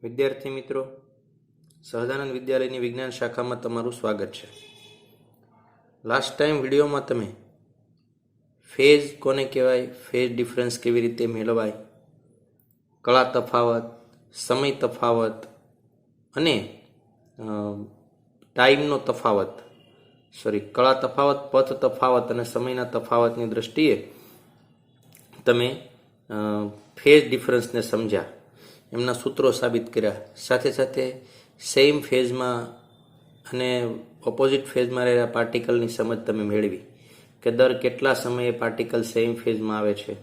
વિદ્યાર્થી મિત્રો, સહજાનંદ વિદ્યાલયની વિજ્ઞાન શાખામાં તમારું સ્વાગત છે. લાસ્ટ ટાઈમ વિડીયોમાં તમે ફેઝ કોને કહેવાય, ફેઝ ડિફરન્સ કેવી રીતે મેળવાય, કળા તફાવત, સમય તફાવત અને ટાઈમનો તફાવત કળા તફાવત, પથ તફાવત અને સમયના તફાવતની દ્રષ્ટિએ તમે ફેઝ ડિફરન્સને સમજ્યા, એમના સૂત્રો સાબિત કર્યા. સાથે સાથે સેમ ફેઝમાં અને ઓપોઝિટ ફેઝમાં રહેલા પાર્ટિકલની સમજ તમે મેળવી કે દર કેટલા સમયે પાર્ટિકલ સેમ ફેઝમાં આવે છે,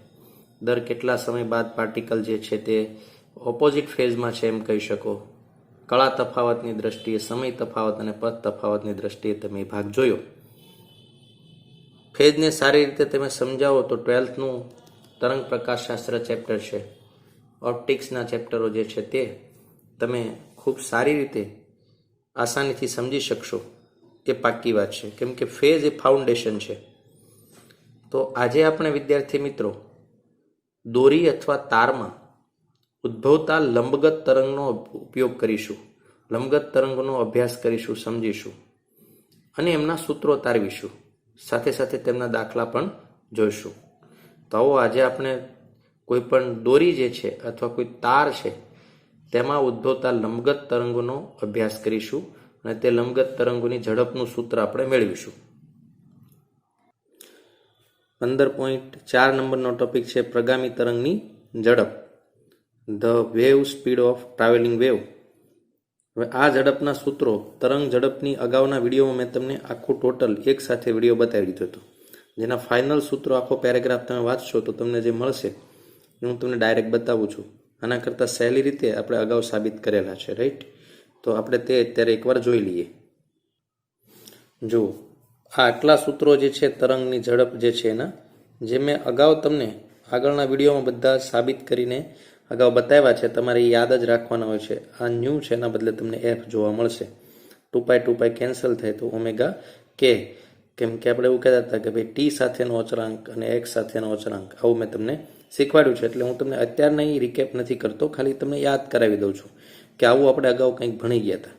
દર કેટલા સમય બાદ પાર્ટિકલ જે છે તે ઓપોઝિટ ફેઝમાં છે એમ કહી શકો. કળા તફાવતની દ્રષ્ટિએ, સમય તફાવત અને પથ તફાવતની દ્રષ્ટિએ તમે એ ભાગ જોયો. ફેઝને સારી રીતે તમે સમજાવો તો 12થનું તરંગ પ્રકાશશાસ્ત્ર ચેપ્ટર છે, ઓપ્ટિક્સના ચેપ્ટરો જે છે તે તમે ખૂબ સારી રીતે આસાનીથી સમજી શકશો, એ પાક્કી વાત છે. કેમ કે ફેઝ એ ફાઉન્ડેશન છે. તો આજે આપણે વિદ્યાર્થી મિત્રો દોરી અથવા તારમાં ઉદ્ભવતા લંબગત તરંગનો ઉપયોગ કરીશું, લંબગત તરંગોનો અભ્યાસ કરીશું, સમજીશું અને એમના સૂત્રો તારવીશું. સાથે સાથે તેમના દાખલા પણ જોઈશું. તો આવો આજે આપણે કોઈ પણ દોરી જે છે અથવા કોઈ તાર છે તેમાં ઉદ્ભવતા લંબગત તરંગોનો અભ્યાસ કરીશું અને તે લંબગત તરંગોની ઝડપનું સૂત્ર આપણે મેળવીશું. 15.4 નંબરનો ટોપિક છે પ્રગામી તરંગની ઝડપ, the wave speed of travelling wave. હવે આ ઝડપના સૂત્રો, તરંગ ઝડપની અગાઉના વિડીયોમાં મેં તમને આખું ટોટલ એક સાથે વિડીયો બતાવી દીધો હતો, જેના ફાઇનલ સૂત્રો આખો પેરેગ્રાફ તમે વાંચશો તો તમને જે મળશે હું તમને ડાયરેક્ટ બતાવું છું. આના કરતાં સહેલી રીતે આપણે અગાઉ સાબિત કરેલા છે, રાઈટ? તો આપણે તે અત્યારે એકવાર જોઈ લઈએ. જો આ આટલા સૂત્રો જે છે તરંગની ઝડપ જે છે એના, જે મેં અગાઉ તમને આગળના વિડીયોમાં બધા સાબિત કરીને અગાઉ બતાવ્યા છે, તમારે યાદ જ રાખવાના હોય છે. આ ન્યૂ છે, એના બદલે તમને એફ જોવા મળશે. 2π કેન્સલ થાય તો ઓમેગા કે, કેમ કે આપણે એવું કહેતા હતા કે ભાઈ ટી સાથેનો અચળાંક અને એક્સ સાથેનો અચળાંક, આવું મેં તમને શીખવાડ્યું છે. એટલે હું તમને અત્યારે નહીં રિકેપ નથી કરતો, ખાલી તમને યાદ કરાવી દઉં છું કે આવું આપણે અગાઉ કંઈક ભણી ગયા હતા.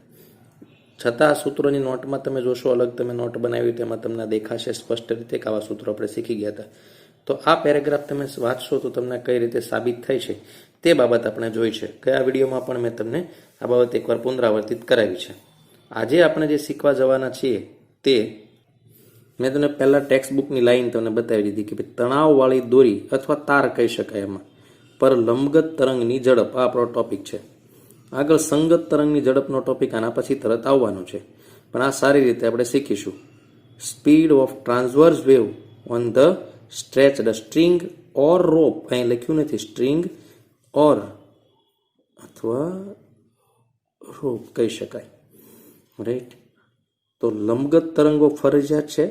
છતાં આ સૂત્રોની નોટમાં તમે જોશો, અલગ તમે નોટ બનાવી તેમાં તમને દેખાશે સ્પષ્ટ રીતે કે આવા સૂત્રો આપણે શીખી ગયા હતા. તો આ પેરેગ્રાફ તમે વાંચશો તો તમને કઈ રીતે સાબિત થાય છે તે બાબત આપણે જોઈ છે. ગયા વિડીયોમાં પણ મેં તમને આ બાબત એકવાર પુનરાવર્તિત કરાવી છે. આજે આપણે જે શીખવા જવાના છીએ તે મેં તમને પહેલાં ટેક્સ્ટ બુકની લાઈન તમને બતાવી દીધી કે ભાઈ તણાવવાળી દોરી અથવા તાર કહી શકાય એમાં પર લંબગત તરંગની ઝડપ, આ આપણો ટોપિક છે. આગળ સંગત તરંગની ઝડપનો ટોપિક આના પછી તરત આવવાનો છે, પણ આ સારી રીતે આપણે શીખીશું. Speed of transverse wave on the stretched string or rope, અહીં લખ્યું નથી, સ્ટ્રિંગ ઓર અથવા રોપ કહી શકાય, રાઈટ? તો લંબગત તરંગો ફરજિયાત છે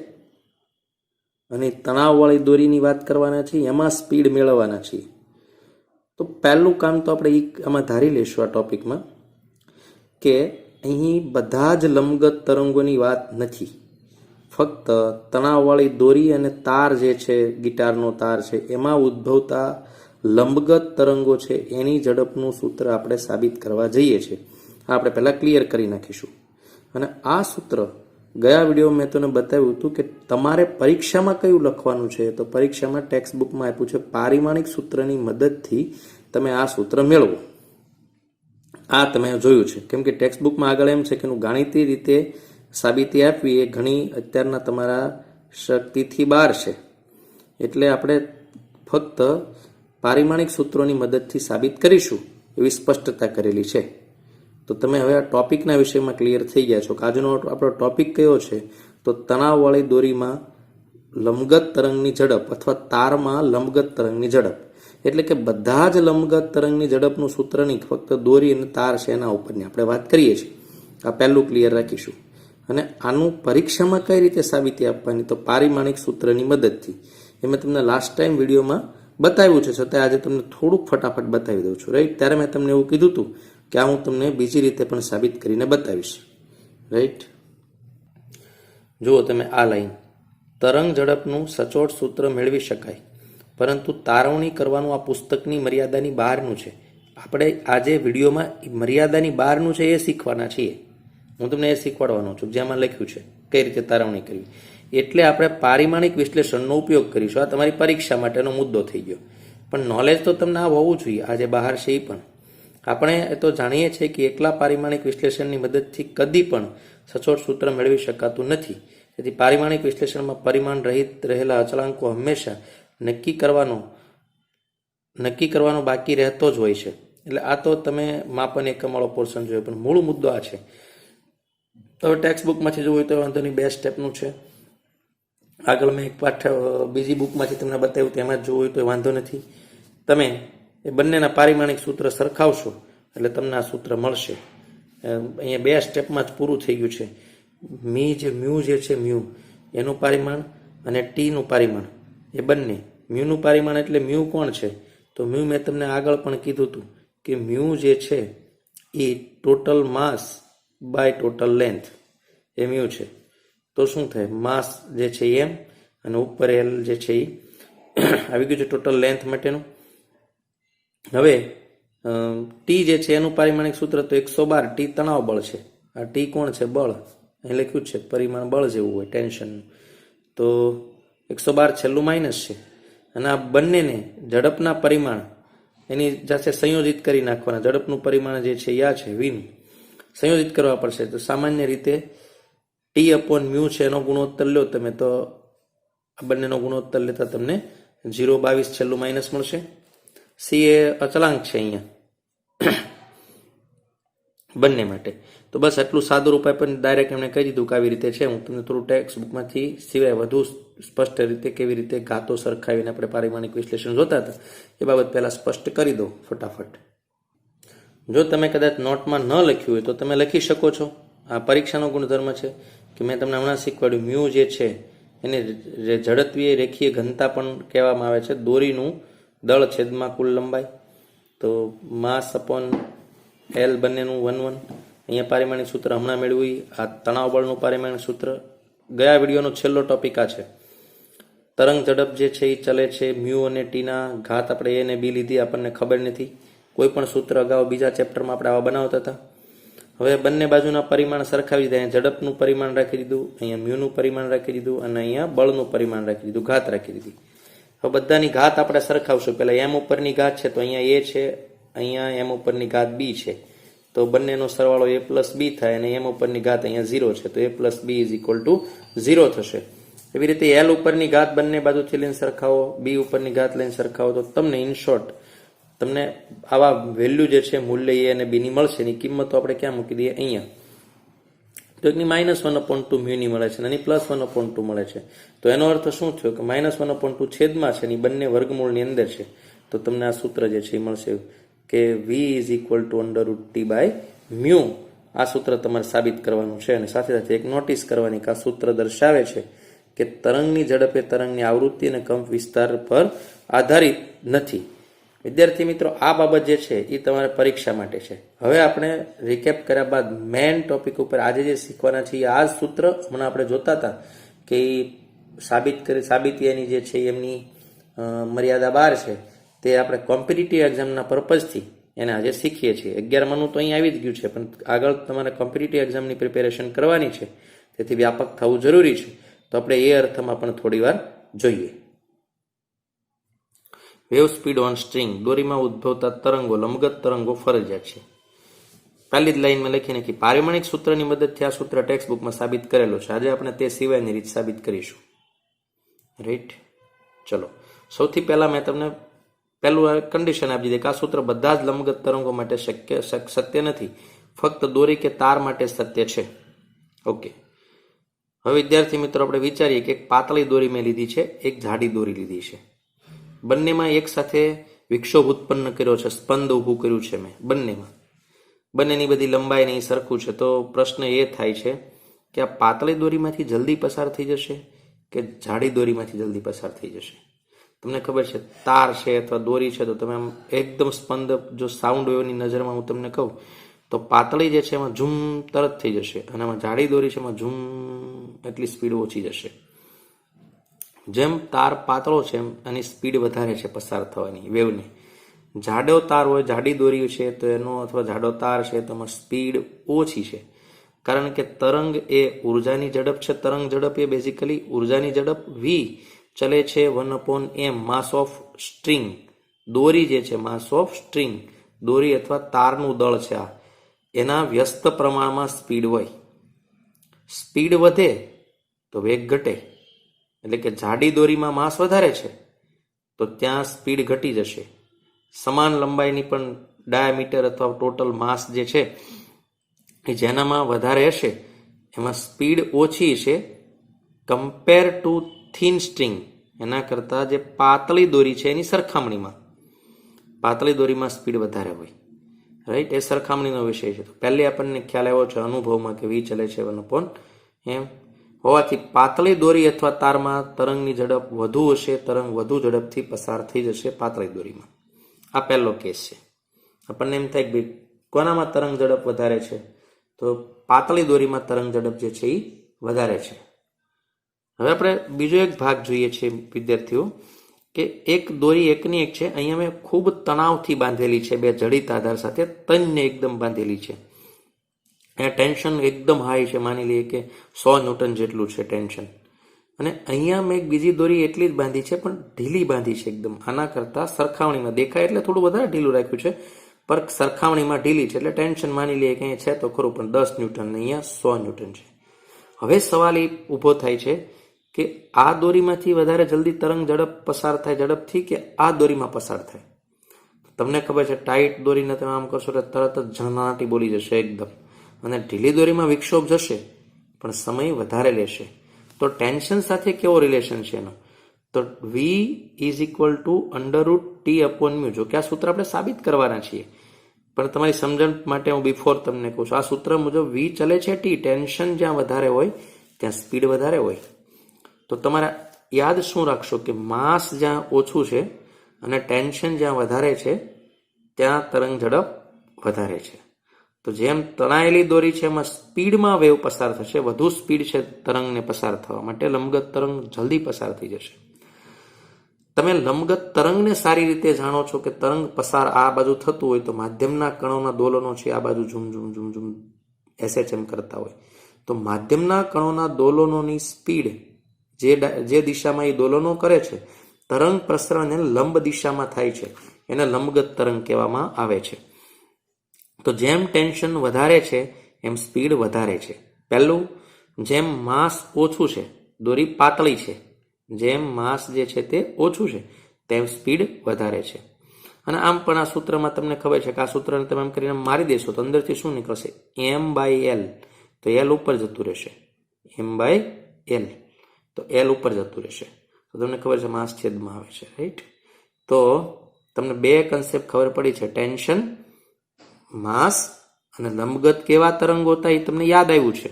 અને તણાવવાળી દોરીની વાત કરવાના છીએ, એમાં સ્પીડ મેળવવાના છીએ. તો પહેલું કામ તો આપણે આમાં ધારી લઈશું આ ટોપિકમાં કે અહીં બધા જ લંબગત તરંગોની વાત નથી, ફક્ત તણાવવાળી દોરી અને તાર જે છે, ગિટારનો તાર છે, એમાં ઉદ્ભવતા લંબગત તરંગો છે એની ઝડપનું સૂત્ર આપણે સાબિત કરવા જઈએ છીએ. આ આપણે પહેલાં ક્લિયર કરી નાખીશું. અને આ સૂત્ર ગયા વિડીયો મેં તમને બતાવ્યું હતું કે તમારે પરીક્ષામાં કયું લખવાનું છે. તો પરીક્ષામાં ટેક્સ્ટ બુકમાં આપ્યું છે પારિમાણિક સૂત્રની મદદથી તમે આ સૂત્ર મેળવો. આ તમે જોયું છે, કેમ કે ટેક્સ્ટ બુકમાં આગળ એમ છે કે એનું ગાણિતિક રીતે સાબિતી આપવી એ ઘણી અત્યારના તમારા શક્તિથી બહાર છે. એટલે આપણે ફક્ત પારિમાણિક સૂત્રોની મદદથી સાબિત કરીશું એવી સ્પષ્ટતા કરેલી છે. તો તમે હવે આ ટોપિકના વિષયમાં ક્લિયર થઈ ગયા છો કે આજનો આપણો ટોપિક કયો છે. તો તણાવવાળી દોરીમાં લંબગત તરંગની ઝડપ અથવા તારમાં લંબગત તરંગની ઝડપ, એટલે કે બધા જ લંબગત તરંગની ઝડપનું સૂત્ર નહીં, ફક્ત દોરી અને તાર છે એના ઉપરની આપણે વાત કરીએ છીએ. આ પહેલું ક્લિયર રાખીશું. અને આનું પરીક્ષામાં કઈ રીતે સાબિતી આપવાની, તો પારિમાણિક સૂત્રની મદદથી. એ મેં તમને લાસ્ટ ટાઈમ વિડીયોમાં બતાવ્યું છે, છતાં આજે તમને થોડુંક ફટાફટ બતાવી દઉં છું, રાઈટ? ત્યારે મેં તમને એવું કીધું હતું કે આ હું તમને બીજી રીતે પણ સાબિત કરીને બતાવીશ, રાઈટ? જુઓ તમે આ લાઈન, તરંગ ઝડપનું સચોટ સૂત્ર મેળવી શકાય, પરંતુ તારવણી કરવાનું આ પુસ્તકની મર્યાદાની બહારનું છે. આપણે આજે વિડીયોમાં મર્યાદાની બહારનું છે એ શીખવાના છીએ. હું તમને એ શીખવાડવાનો છું જેમાં લખ્યું છે કઈ રીતે તારવણી કરવી. એટલે આપણે પારિમાણિક વિશ્લેષણનો ઉપયોગ કરીશું. આ તમારી પરીક્ષા માટેનો મુદ્દો થઈ ગયો. પણ નોલેજ તો તમને આ હોવું જોઈએ. આજે બહાર છે એ પણ આપણે તો જાણીએ છીએ કે એકલા પારિમાણિક વિશ્લેષણની મદદથી કદી પણ સચોટ સૂત્ર મેળવી શકાતું નથી. તેથી પારિમાણિક વિશ્લેષણમાં પરિમાણ રહિત રહેલા અચળાંકો હંમેશા નક્કી કરવાનો બાકી રહેતો જ હોય છે. એટલે આ તો તમે માપન એકમવાળો પોર્શન જોયો, પણ મૂળ મુદ્દો આ છે. હવે ટેક્સ્ટ બુકમાંથી જોવું હોય તો વાંધો નહીં, 2 સ્ટેપનું છે. આગળ મેં એક પાઠ બીજી બુકમાંથી તમને બતાવ્યું તેમાં જ જોવું હોય તો વાંધો નથી. તમે એ બંનેના પારિમાણિક સૂત્ર સરખાવશો એટલે તમને આ સૂત્ર મળશે. અહીંયા 2 સ્ટેપમાં જ પૂરું થઈ ગયું છે. મ્યુ જે છે મ્યુ એનું પરિમાણ અને ટીનું પરિમાણ એ બંને. મ્યુનું પરિમાણ એટલે મ્યુ કોણ છે? તો મ્યુ મેં તમને આગળ પણ કીધું હતું કે મ્યુ જે છે એ total mass by total length એ મ્યુ છે. તો શું થાય? માસ જે છે એમ અને ઉપર એલ જે છે એ આવી ગયું છે ટોટલ લેન્થ માટેનું. હવે ટી જે છે એનું પારિમાણિક સૂત્ર તો 112. ટી તણાવ બળ છે. આ ટી કોણ છે? બળ. અહીં લખ્યું છે પરિમાણ બળ જેવું હોય ટેન્શનનું. તો 112 છેલ્લું માઇનસ છે. અને આ બંનેને ઝડપના પરિમાણ એની સાથે સંયોજિત કરી નાખવાના. ઝડપનું પરિમાણ જે છે આ છે વીનું, સંયોજિત કરવા પડશે. તો સામાન્ય રીતે ટી અપોન મ્યુ છે એનો ગુણોત્તર લો તમે તો આ બંનેનો ગુણોત્તર લેતા તમને 0.22 છેલ્લું માઇનસ મળશે. સી એ અચળાંક છે અહીંયા બંને માટે. તો બસ આટલું સાદું ઉપાય પણ ડાયરેક્ટ એમણે કહી દીધું કે આવી રીતે છે. હું તમને થોડું ટેક્સ્ટ બુકમાંથી સિવાય વધુ સ્પષ્ટ રીતે કેવી રીતે ઘાતો સરખાવીને આપણે પારિમાણિક વિશ્લેષણ જોતા હતા એ બાબત પહેલા સ્પષ્ટ કરી દો ફટાફટ. જો તમે કદાચ નોટમાં ન લખ્યું હોય તો તમે લખી શકો છો. આ પરીક્ષાનો ગુણધર્મ છે કે મેં તમને હમણાં શીખવાડ્યું. મ્યુ જે છે એને ઝડપીય રેખીય ઘનતા પણ કહેવામાં આવે છે. દોરીનું દળ છેદમાં કુલ લંબાઈ. તો માસ અપોન એલ બંનેનું 1:1. અહીંયા પારિમાણિક સૂત્ર હમણાં મેળવ્યું. આ તણાવ બળનું પારિમાણિક સૂત્ર. ગયા વિડીયોનો છેલ્લો ટોપિક આ છે. તરંગ ઝડપ જે છે એ ચલે છે. મ્યુ અને ટીના ઘાત આપણે એ અને બી લીધી, આપણને ખબર નથી. કોઈ પણ સૂત્ર અગાઉ બીજા ચેપ્ટરમાં આપણે આવા બનાવતા હતા. હવે બંને બાજુના પરિમાણ સરખાવી દીધા. અહીંયા ઝડપનું પરિમાણ રાખી દીધું, અહીંયા મ્યુનું પરિમાણ રાખી દીધું અને અહીંયા બળનું પરિમાણ રાખી દીધું, ઘાત રાખી દીધી. હવે બધાની ઘાત આપણે સરખાવશું. પહેલા એમ ઉપરની ઘાત છે તો અહીંયા એ છે, અહીંયા એમ ઉપરની ઘાત બી છે. તો બંનેનો સરવાળો a પ્લસ બી થાય અને એમ ઉપરની ઘાત અહીંયા 0 છે તો a plus b is equal to 0 થશે. એવી રીતે એલ ઉપરની ઘાત બંને બાજુથી લઈને સરખાવો, બી ઉપરની ઘાત લઈને સરખાવો તો તમને ઇન શોર્ટ તમને આવા વેલ્યુ જે છે મૂલ્ય એ અને બીની મળશે. એની કિંમતો આપણે ક્યાં મૂકી દઈએ? અહીંયા. તો એકની -1/2 મ્યુની મળે છે અને એની +1/2 મળે છે. તો એનો અર્થ શું થયો કે -1/2 છેદમાં છે એની બંને વર્ગમૂળની અંદર છે. તો તમને આ સૂત્ર જે છે એ મળશે કે v is equal two √t/μ. આ સૂત્ર તમારે સાબિત કરવાનું છે. અને સાથે સાથે એક નોટિસ કરવાની કે આ સૂત્ર દર્શાવે છે કે તરંગની ઝડપ એ તરંગની આવૃત્તિ અને કંપ વિસ્તાર પર આધારિત નથી. વિદ્યાર્થી મિત્રો, આ બાબત જે છે એ તમારે પરીક્ષા માટે છે. હવે આપણે રિકેપ કર્યા બાદ મેઇન ટોપિક ઉપર આજે જે શીખવાના છે આ જ સૂત્ર હમણાં આપણે જોતા હતા કે સાબિતી એની જે છે એમની મર્યાદા બહાર છે. તે આપણે કોમ્પિટિટિવ એક્ઝામના પર્પઝથી એને આજે શીખીએ છીએ. 11માનું તો અહીં આવી જ ગયું છે, પણ આગળ તમારે કોમ્પિટિટિવ એક્ઝામની પ્રિપેરેશન કરવાની છે, તેથી વ્યાપક થવું જરૂરી છે. તો આપણે એ અર્થમાં પણ થોડી વાર જોઈએ. Wave speed on string. દોરીમાં ઉદ્ભવતા તરંગો, લંબગત તરંગો ફરજિયાત છે. પહેલી જ લાઈનમાં લખીને કે પારિમાણિક સૂત્રની મદદથી આ સૂત્ર ટેક્સ્ટ બુકમાં સાબિત કરેલો છે. આજે આપણે તે સિવાયની રીત સાબિત કરીશું. રાઈટ, ચલો. સૌથી પહેલા મેં તમને પહેલું કન્ડિશન આપી દીધી કે આ સૂત્ર બધા જ લંબગત તરંગો માટે સત્ય નથી, ફક્ત દોરી કે તાર માટે સત્ય છે. ઓકે. હવે વિદ્યાર્થી મિત્રો આપણે વિચારીએ કે એક પાતળી દોરી મેં લીધી છે, એક જાડી દોરી લીધી છે. બંનેમાં એક સાથે વિક્ષોભ ઉત્પન્ન કર્યો છે, સ્પંદ ઊભું કર્યું છે મેં બંનેમાં. બંનેની બધી લંબાઈ નહીં સરખું છે. તો પ્રશ્ન એ થાય છે કે આ પાતળી દોરીમાંથી જલ્દી પસાર થઈ જશે કે જાડી દોરીમાંથી જલ્દી પસાર થઈ જશે? તમને ખબર છે તાર છે અથવા દોરી છે તો તમે આમ એકદમ સ્પંદ, જો સાઉન્ડ વેવની નજરમાં હું તમને કહું તો પાતળી જે છે એમાં ઝૂમ તરત થઈ જશે અને આમાં જાડી દોરી છે એમાં ઝૂમ એટલી સ્પીડ ઓછી જશે. જેમ તાર પાતળો છે એમ આની સ્પીડ વધારે છે પસાર થવાની વેવની. જાડો તાર હોય, જાડી દોરી છે તો એનો અથવા જાડો તાર છે તો એમાં સ્પીડ ઓછી છે, કારણ કે તરંગ એ ઉર્જાની ઝડપ છે. તરંગ ઝડપ એ બેઝિકલી ઉર્જાની ઝડપ. વી ચલે છે 1/m માસ ઓફ સ્ટ્રિંગ. દોરી જે છે માસ ઓફ સ્ટ્રિંગ, દોરી અથવા તારનું દળ છે આ, એના વ્યસ્ત પ્રમાણમાં સ્પીડ હોય. સ્પીડ વધે તો વેગ ઘટે, એટલે કે જાડી દોરીમાં માસ વધારે છે તો ત્યાં સ્પીડ ઘટી જશે. સમાન લંબાઈની પણ ડાયામીટર અથવા ટોટલ માસ જે છે એ જેનામાં વધારે હશે એમાં સ્પીડ ઓછી છે કમ્પેર ટુ થીન સ્ટ્રિંગ, એના કરતાં જે પાતળી દોરી છે એની સરખામણીમાં. પાતળી દોરીમાં સ્પીડ વધારે હોય, રાઈટ. એ સરખામણીનો વિષય છે. તો પહેલી આપણને ખ્યાલ આવ્યો છે અનુભવમાં કે વી ચલે છે 1/m હોવાથી પાતળી દોરી અથવા તારમાં તરંગની ઝડપ વધુ હશે, તરંગ વધુ ઝડપથી પસાર થઈ જશે પાતળી દોરીમાં. આ પહેલો કેસ છે. આપણને એમ થાય કે ભાઈ કોનામાં તરંગ ઝડપ વધારે છે, તો પાતળી દોરીમાં તરંગ ઝડપ જે છે એ વધારે છે. હવે આપણે બીજો એક ભાગ જોઈએ છીએ વિદ્યાર્થીઓ, કે એક દોરી એકની એક છે, અહીંયા મેં ખૂબ તણાવથી બાંધેલી છે, બે જડિત આધાર સાથે તનને એકદમ બાંધેલી છે. અહીંયા ટેન્શન એકદમ હાઈ છે, માની લઈએ કે 100 ન્યૂટન જેટલું છે ટેન્શન. અને અહીંયા મેં એક બીજી દોરી એટલી જ બાંધી છે પણ ઢીલી બાંધી છે એકદમ. આના કરતાં સરખામણીમાં દેખાય એટલે થોડું વધારે ઢીલું રાખ્યું છે, પર સરખામણીમાં ઢીલી છે, એટલે ટેન્શન માની લઈએ કે અહીંયા છે તો ખરું પણ 10 ન્યૂટન, અહીંયા 100 ન્યૂટન છે. હવે સવાલ એ ઊભો થાય છે કે આ દોરીમાંથી વધારે જલ્દી તરંગ ઝડપ પસાર થાય ઝડપથી કે આ દોરીમાં પસાર થાય. તમને ખબર છે ટાઈટ દોરીને તમે આમ કરશો એટલે તરત જ ઝણાટી બોલી જશે એકદમ, અને ઢીલી દોરીમાં વિક્ષોભ જશે પણ સમય વધારે લેશે. તો ટેન્શન સાથે કેવો રિલેશન છે એનો? તો V is equal two √T/μ. જો કે આ સૂત્ર આપણે સાબિત કરવાના છીએ, પણ તમારી સમજણ માટે હું બિફોર તમને કહું છું. આ સૂત્ર મુજબ V ચલે છે T, ટેન્શન જ્યાં વધારે હોય ત્યાં સ્પીડ વધારે હોય. તો તમારે યાદ શું રાખશો કે માસ જ્યાં ઓછું છે અને ટેન્શન જ્યાં વધારે છે ત્યાં તરંગ ઝડપ વધારે છે. તો જેમ તણાયેલી દોરી છે એમાં સ્પીડમાં વેવ પસાર થશે, વધુ સ્પીડ છે તરંગને પસાર થવા માટે, લંબગત તરંગ જલ્દી પસાર થઈ જશે. તમે લંબગત તરંગને સારી રીતે જાણો છો કે તરંગ પસાર આ બાજુ થતું હોય તો માધ્યમના કણોના દોલનો છે આ બાજુ zoom zoom zoom zoom SHM કરતા હોય, તો માધ્યમના કણોના દોલનોની સ્પીડ જે દિશામાં એ દોલનો કરે છે, તરંગ પ્રસરણ લંબ દિશામાં થાય છે, એને લંબગત તરંગ કહેવામાં આવે છે. તો જેમ ટેન્શન વધારે છે એમ સ્પીડ વધારે છે. પહેલું, જેમ માસ ઓછું છે, દોરી પાતળી છે, જેમ માસ જે છે તે ઓછું છે તેમ સ્પીડ વધારે છે. અને આમ પણ આ સૂત્રમાં તમને ખબર છે કે આ સૂત્રને તમે એમ કરીને મારી દેશો તો અંદરથી શું નીકળશે? M/L. તો L ઉપર જતું રહેશે, M/L. તો L ઉપર જતું રહેશે. તો તમને ખબર છે માસ છેદમાં આવે છે, રાઈટ. તો તમને બે કન્સેપ્ટ ખબર પડી છે, ટેન્શન, માસ અને લંબગત કેવા તરંગો હતા એ તમને યાદ આવ્યું છે.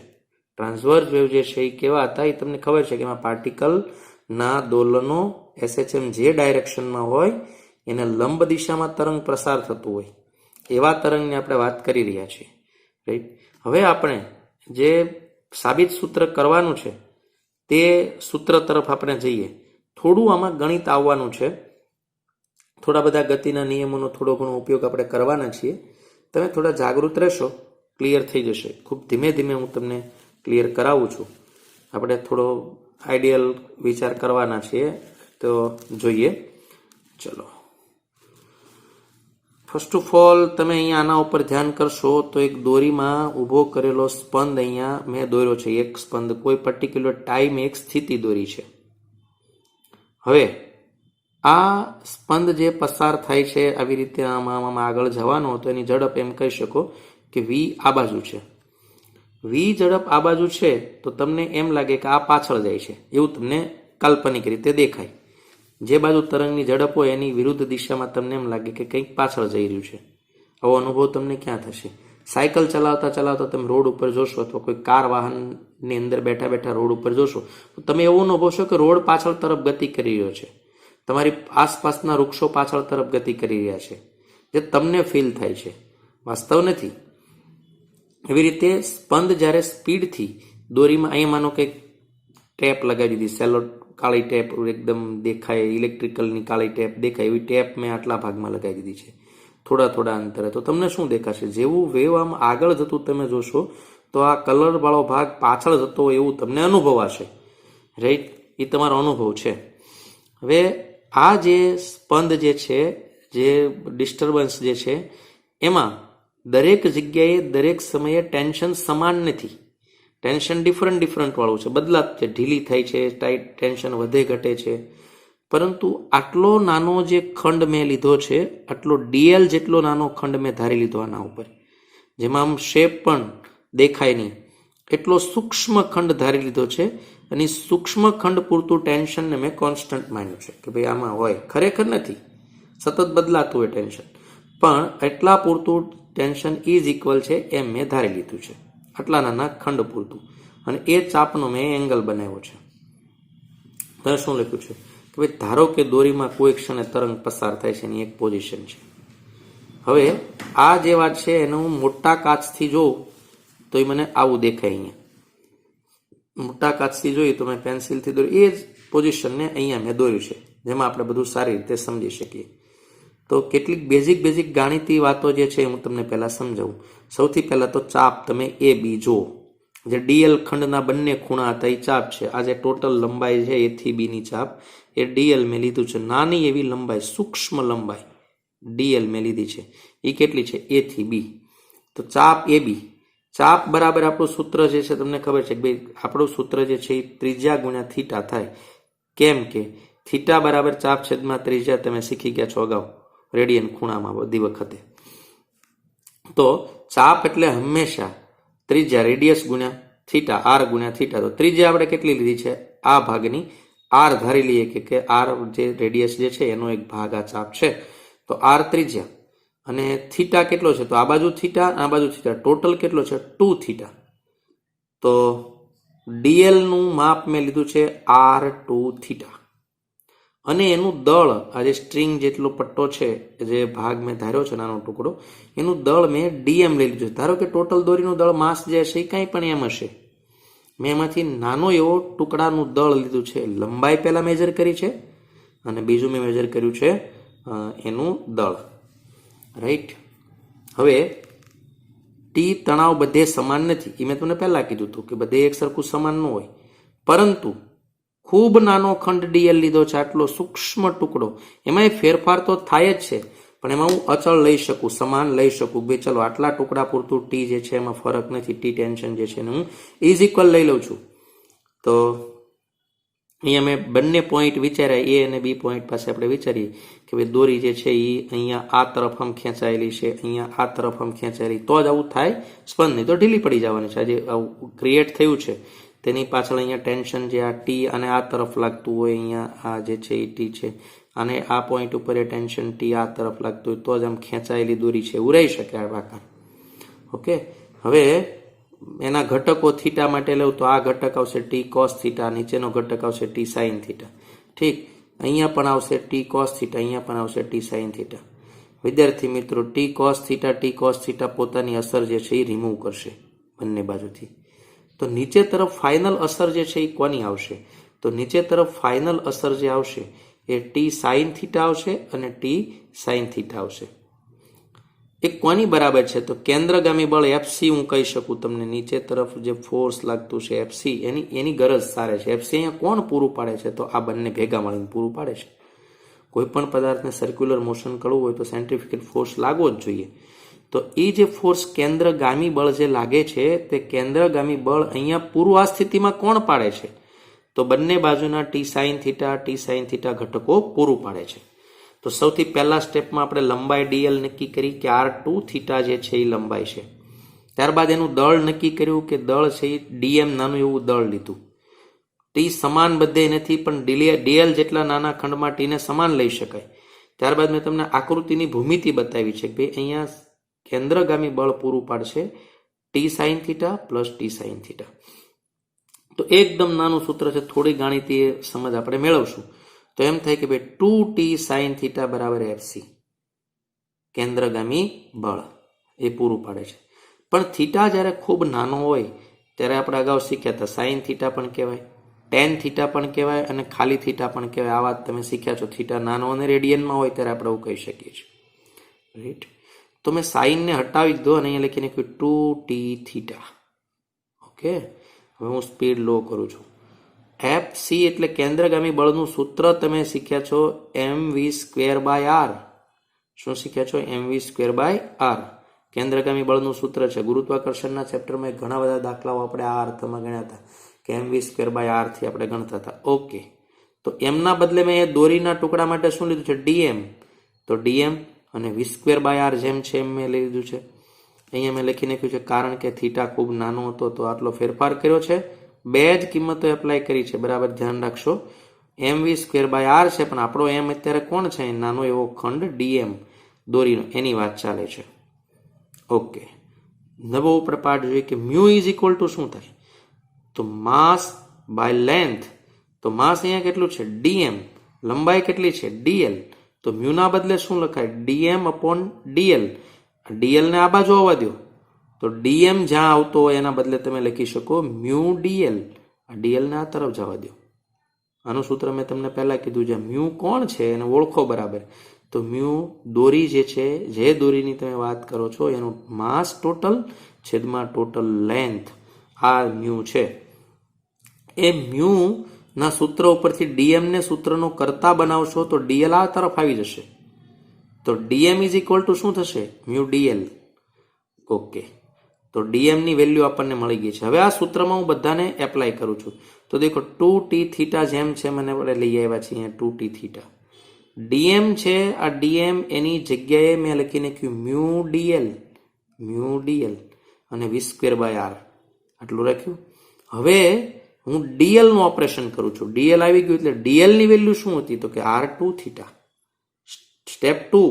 ટ્રાન્સવર્સ વેવ જે છે એ કેવા હતા એ તમને ખબર છે કે એમાં પાર્ટિકલના દોલનો SHM જે ડાયરેક્શનમાં હોય એને લંબ દિશામાં તરંગ પ્રસાર થતું હોય એવા તરંગની આપણે વાત કરી રહ્યા છીએ, રાઈટ. હવે આપણે જે સાબિત સૂત્ર કરવાનું છે તે સૂત્ર તરફ આપણે જઈએ. થોડું આમાં ગણિત આવવાનું છે, થોડા બધા ગતિના નિયમોનો થોડો ઘણો ઉપયોગ આપણે કરવાના છીએ. તમે થોડા જાગૃત રહેશો, ક્લિયર થઈ જશે. ખૂબ ધીમે ધીમે હું તમને ક્લિયર કરાવું છું. આપણે થોડો આઈડિયલ વિચાર કરવાના છીએ, તો જોઈએ. ચલો, ફર્સ્ટ ઓફ ઓલ તમે અહીંયા આના ઉપર ધ્યાન કરશો તો એક દોરીમાં ઊભો કરેલો સ્પંદ અહીંયા મેં દોર્યો છે. એક સ્પંદ કોઈ પર્ટિક્યુલર ટાઈમ એક સ્થિતિ દોરી છે. હવે આ સ્પંદ જે પસાર થાય છે આવી રીતે આમાં આગળ જવાનો તો એની ઝડપ એમ કહી શકો કે V આ બાજુ છે. V ઝડપ આ બાજુ છે તો તમને એમ લાગે કે આ પાછળ જાય છે, એવું તમને કાલ્પનિક રીતે દેખાય. જે બાજુ તરંગની ઝડપ હોય એની વિરુદ્ધ દિશામાં તમને એમ લાગે કે કંઈક પાછળ જઈ રહ્યું છે. આવો અનુભવ તમને ક્યાં થશે? સાયકલ ચલાવતા ચલાવતા તમે રોડ ઉપર જોશો અથવા કોઈ કાર વાહનની અંદર બેઠા બેઠા રોડ ઉપર જોશો તો તમે એવું અનુભવશો કે રોડ પાછળ તરફ ગતિ કરી રહ્યો છે, તમારી આસપાસના વૃક્ષો પાછળ તરફ ગતિ કરી રહ્યા છે, જે તમને ફીલ થાય છે, વાસ્તવ નથી. એવી રીતે સ્પંદ જ્યારે સ્પીડથી દોરીમાં, અહીંયા માનો કે ટેપ લગાવી દીધી, સેલો કાળી ટેપ એકદમ દેખાય, ઇલેક્ટ્રિકલની કાળી ટેપ દેખાય એવી ટેપ મેં આટલા ભાગમાં લગાવી દીધી છે થોડા થોડા અંતરે. તો તમને શું દેખાશે? જેવું વેવ આમ આગળ જતું તમે જોશો તો આ કલરવાળો ભાગ પાછળ જતો હોય એવું તમને અનુભવાશે. રાઈટ, એ તમારો અનુભવ છે. હવે આ જે સ્પંદ જે છે, જે ડિસ્ટર્બન્સ જે છે, એમાં દરેક જગ્યાએ દરેક સમયે ટેન્શન સમાન નથી. ટેન્શન ડિફરન્ટ વાળું છે, બદલાતું છે, ઢીલી થાય છે, ટાઈટ ટેન્શન વધે ઘટે છે. પરંતુ આટલો નાનો જે ખંડ મેં લીધો છે, આટલો ડીએલ જેટલો નાનો ખંડ મેં ધારી લીધો આના ઉપર, જેમાં આમ શેપ પણ દેખાય નહીં, એટલો સૂક્ષ્મ ખંડ ધારી લીધો છે. અને સૂક્ષ્મ ખંડ પૂરતું ટેન્શનને મેં કોન્સ્ટન્ટ માન્યું છે કે ભાઈ આમાં હોય. ખરેખર નથી, સતત બદલાતું હોય ટેન્શન, પણ એટલા પૂરતું ટેન્શન ઇઝ ઇક્વલ છે એમ મેં ધારી લીધું છે, આટલા નાના ખંડ પૂરતું. અને એ ચાપનો મેં એંગલ બનાવ્યો છે. ત્યારે શું લખ્યું છે કે ભાઈ ધારો કે દોરીમાં કોઈ ક્ષણે તરંગ પસાર થાય છે, એની એક પોઝિશન છે. હવે આ જે વાત છે એને હું મોટા કાચથી જોઉં તો એ મને આવું દેખાય. અહીંયા મોટા કાચથી જોઈએ તો મેં પેન્સિલથી દોર્યું એ જ પોઝિશનને અહીંયા મેં દોર્યું છે, જેમાં આપણે બધું સારી રીતે સમજી શકીએ. તો કેટલીક બેઝિક ગાણિતીય વાતો જે છે હું તમને પહેલાં સમજાવું. સૌથી પહેલાં તો ચાપ તમે એ બી જુઓ, જે ડીએલ ખંડના બંને ખૂણા હતા એ ચાપ છે. આ જે ટોટલ લંબાઈ છે એ થી બીની ચાપ, એ ડીએલ મેં લીધું છે. નાની એવી લંબાઈ, સૂક્ષ્મ લંબાઈ ડીએલ મેં લીધી છે. એ કેટલી છે? એ થી બી. તો ચાપ એ બી, ચાપ બરાબર આપણું સૂત્ર જે છે તમને ખબર છે કે ભાઈ આપણું સૂત્ર જે છે એ ત્રિજ્યા ગુણ્યા થીટા થાય. કેમ કે થીટા બરાબર ચાપ છેદમાં ત્રિજ્યા, તમે શીખી ગયા છો અગાઉ રેડિયન ખૂણામાં બધી વખતે. તો ચાપ એટલે હંમેશા ત્રિજ્યા રેડિયસ ગુણ્યા થીટા, આર ગુણ્યા થીટા. તો ત્રિજ્યા આપણે કેટલી લીધી છે? આ ભાગની આર ધારી લઈએ કે આર જે રેડિયસ જે છે એનો એક ભાગ આ ચાપ છે, તો આર ત્રિજ્યા. અને થીટા કેટલો છે? તો આ બાજુ થીટા, આ બાજુ થીટા, ટોટલ કેટલો છે? 2 થીટા. તો ડીએલ નું માપ મેં લીધું છે R2 થીટા. અને એનું દળ, આ જે સ્ટ્રિંગ જેટલો પટ્ટો છે, જે ભાગ મેં ધાર્યો છે નાનો ટુકડો, એનું દળ મેં ડીએમ લઈ લીધું છે. ધારો કે ટોટલ દોરીનું દળ માસ જે હશે એ કંઈ પણ એમ હશે, મેં એમાંથી નાનો એવો ટુકડાનું દળ લીધું છે. લંબાઈ પહેલા મેજર કરી છે અને બીજું મેં મેજર કર્યું છે એનું દળ. રાઈટ. હવે ટી તણાવ બધે સમાન નથી, એ મેં તમને પહેલા કીધું હતું કે બધે એક સરખું સમાન ન હોય. પરંતુ ખૂબ નાનો ખંડ ડીએલ લીધો છે, આટલો સૂક્ષ્મ ટુકડો, એમાં ફેરફાર તો થાય જ છે, પણ એમાં હું અચળ લઈ શકું, સમાન લઈ શકું. ભાઈ ચલો આટલા ટુકડા પૂરતું ટી જે છે એમાં ફરક નથી, ટી ટેન્શન જે છે હું ઇઝ ઇક્વલ લઈ લઉં છું. તો અહીંયા મેં બંને પોઈન્ટ વિચાર્યા, એ અને બી પોઈન્ટ પાસે આપણે વિચારીએ કે ભાઈ દોરી જે છે એ અહીંયા આ તરફ આમ ખેંચાયેલી છે, અહીંયા આ તરફ આમ ખેંચાયેલી, તો જ આવું થાય. સ્પંદ નહીં તો ઢીલી પડી જવાની છે. આજે આવું ક્રિએટ થયું છે તેની પાછળ અહીંયા ટેન્શન જે આ ટી અને આ તરફ લાગતું હોય, અહીંયા આ જે છે એ ટી છે, અને આ પોઈન્ટ ઉપર એ ટેન્શન ટી આ તરફ લાગતું હોય, તો જ આમ ખેંચાયેલી દોરી છે એવું રહી શકે આ આકાર. ઓકે. હવે એના ઘટકો થીટા માટે લઉં તો આ ઘટક આવશે ટી કોસ થીટા, નીચેનો ઘટક આવશે ટી સાઇન થીટા. ઠીક. અહીંયા પણ આવશે ટી કોસ થીટા, અહીંયા પણ આવશે ટી સાઇન થીટા. વિદ્યાર્થી મિત્રો, ટી કોસ થીટા પોતાની અસર જે છે એ રિમૂવ કરશે બંને બાજુથી. તો નીચે તરફ ફાઇનલ અસર જે છે એ કોની આવશે? તો નીચે તરફ ફાઇનલ અસર જે આવશે એ ટી સાઇન થીટા આવશે અને ટી સાઇન થીટા આવશે. એ કોની બરાબર છે? તો કેન્દ્રગામી બળ એફસી હું કહી શકું તમને. નીચે તરફ જે ફોર્સ લાગતું છે એફસી, એની ગરજ સારે છે. એફસી અહીંયા કોણ પૂરું પાડે છે? તો આ બંને ભેગા મળીને પૂરું પાડે છે. કોઈ પણ પદાર્થને સર્ક્યુલર મોશન કરવું હોય તો સેન્ટ્રીફ્યુગલ ફોર્સ લાગવો જ જોઈએ. તો એ જે ફોર્સ કેન્દ્રગામી બળ જે લાગે છે, તે કેન્દ્રગામી બળ અહીંયા પૂર્વ આ સ્થિતિમાં કોણ પાડે છે? તો બંને બાજુના ટી સાઇન થીટા ઘટકો પૂરું પાડે છે. તો સૌથી પહેલા સ્ટેપમાં આપણે લંબાઈ ડીએલ નક્કી કરી કે R2 થીટા જે છે એ લંબાઈ છે. ત્યારબાદ એનું દળ નક્કી કર્યું કે દળ છે એ ડીએમ નાનું એવું દળ લીધું. ટી સમાન બધે નથી, પણ ડીએલ જેટલા નાના ખંડમાં ટીને સમાન લઈ શકાય. ત્યારબાદ મેં તમને આકૃતિની ભૂમિતિ બતાવી છે કે ભાઈ અહીંયા કેન્દ્રગામી બળ પૂરું પાડશે T sine theta plus T sine theta. તો એકદમ નાનું સૂત્ર છે, થોડી ગાણિતીય સમજ આપણે મેળવશું. તો એમ થાય કે ભાઈ 2t સાઇન થીટા બરાબર એફસી, કેન્દ્રગામી બળ એ પૂરું પાડે છે. પણ થીટા જ્યારે ખૂબ નાનો હોય ત્યારે આપણે અગાઉ શીખ્યા હતા સાઇન થીટા પણ કહેવાય. ટેન થીટા પણ કહેવાય અને ખાલી થીટા પણ કહેવાય. આ વાત તમે શીખ્યા છો. થીટા નાનો અને રેડિયનમાં હોય ત્યારે આપણે એવું કહી શકીએ છીએ. રાઈટ. તો મેં સાઇનને હટાવી દીધો અને અહીંયા લખી નાખ્યું 2t થીટા. ઓકે, હવે હું સ્પીડ લો કરું છું. FC એટલે કેન્દ્રગામી બળનું સૂત્ર તમે શીખ્યા છો mv²/r. શું શીખ્યા છો? mv²/r. કેન્દ્રગામી બળનું સૂત્ર છે. ગુરુત્વાકર્ષણના ચેપ્ટરમાં ઘણા બધા દાખલાઓ આપણે આ અર્થમાં ગણ્યા હતા કે mv²/r થી આપણે ગણતા હતા. ઓકે, તો એમના બદલે મેં દોરીના ટુકડા માટે શું લીધું છે? dm. તો dm અને v²/r જેમ છે એમ મેં લઈ લીધું છે. અહીંયા મેં લખી નાખ્યું છે કારણ કે થીટા ખૂબ નાનો હતો તો આટલો ફેરફાર કર્યો છે. બે જ કિંમતો એપ્લાય કરી છે. બરાબર ધ્યાન રાખશો. mv²/r છે પણ આપણો એમ અત્યારે કોણ છે? નાનો એવો ખંડ dm દોરીનો, એની વાત ચાલે છે. ઓકે, નવો આપણે પાઠ જોઈએ કે મ્યુ ઇઝ ઇક્વલ ટુ શું થાય? તો માસ બાય લેન્થ. તો માસ અહીંયા કેટલું છે? dm. લંબાઈ કેટલી છે? dl. તો મ્યુના બદલે શું લખાય? dm/dl. dl ને આ બાજુ આવવા દો. તો dm જ્યાં આવતો હોય એના બદલે તમે લખી શકો મ્યુ dl. આ dl ને આ તરફ જવા દો. આનું સૂત્ર મેં તમને પહેલા કીધું છે. મ્યુ કોણ છે એને ઓળખો બરાબર. તો મ્યુ દોરી જે છે, જે દોરીની તમે વાત કરો છો એનું માસ ટોટલ છેદમાં ટોટલ લેન્થ, આ મ્યુ છે. એ મ્યુ ના સૂત્ર ઉપરથી dm ને સૂત્રનો કરતા બનાવશો તો dl આ તરફ આવી જશે. તો dm ઇઝ ઇક્વલ ટુ શું થશે? Mu dl. ઓકે, તો dm ની વેલ્યુ આપણને મળી ગઈ છે. હવે આ સૂત્રમાં હું બધાને એપ્લાય કરું છું. તો દેખો 2t થીટા જેમ છે મને આપણે લઈ આવ્યા છીએ અહીંયા 2t થીટા. dm છે, આ dm એની જગ્યાએ મેં લખી નાખ્યું મ્યુ dl અને v²/r આટલું રાખ્યું. હવે હું dl નું ઓપરેશન કરું છું. dl આવી ગયું એટલે dl ની વેલ્યુ શું હતી? તો કે r2 થીટા. સ્ટેપ 2,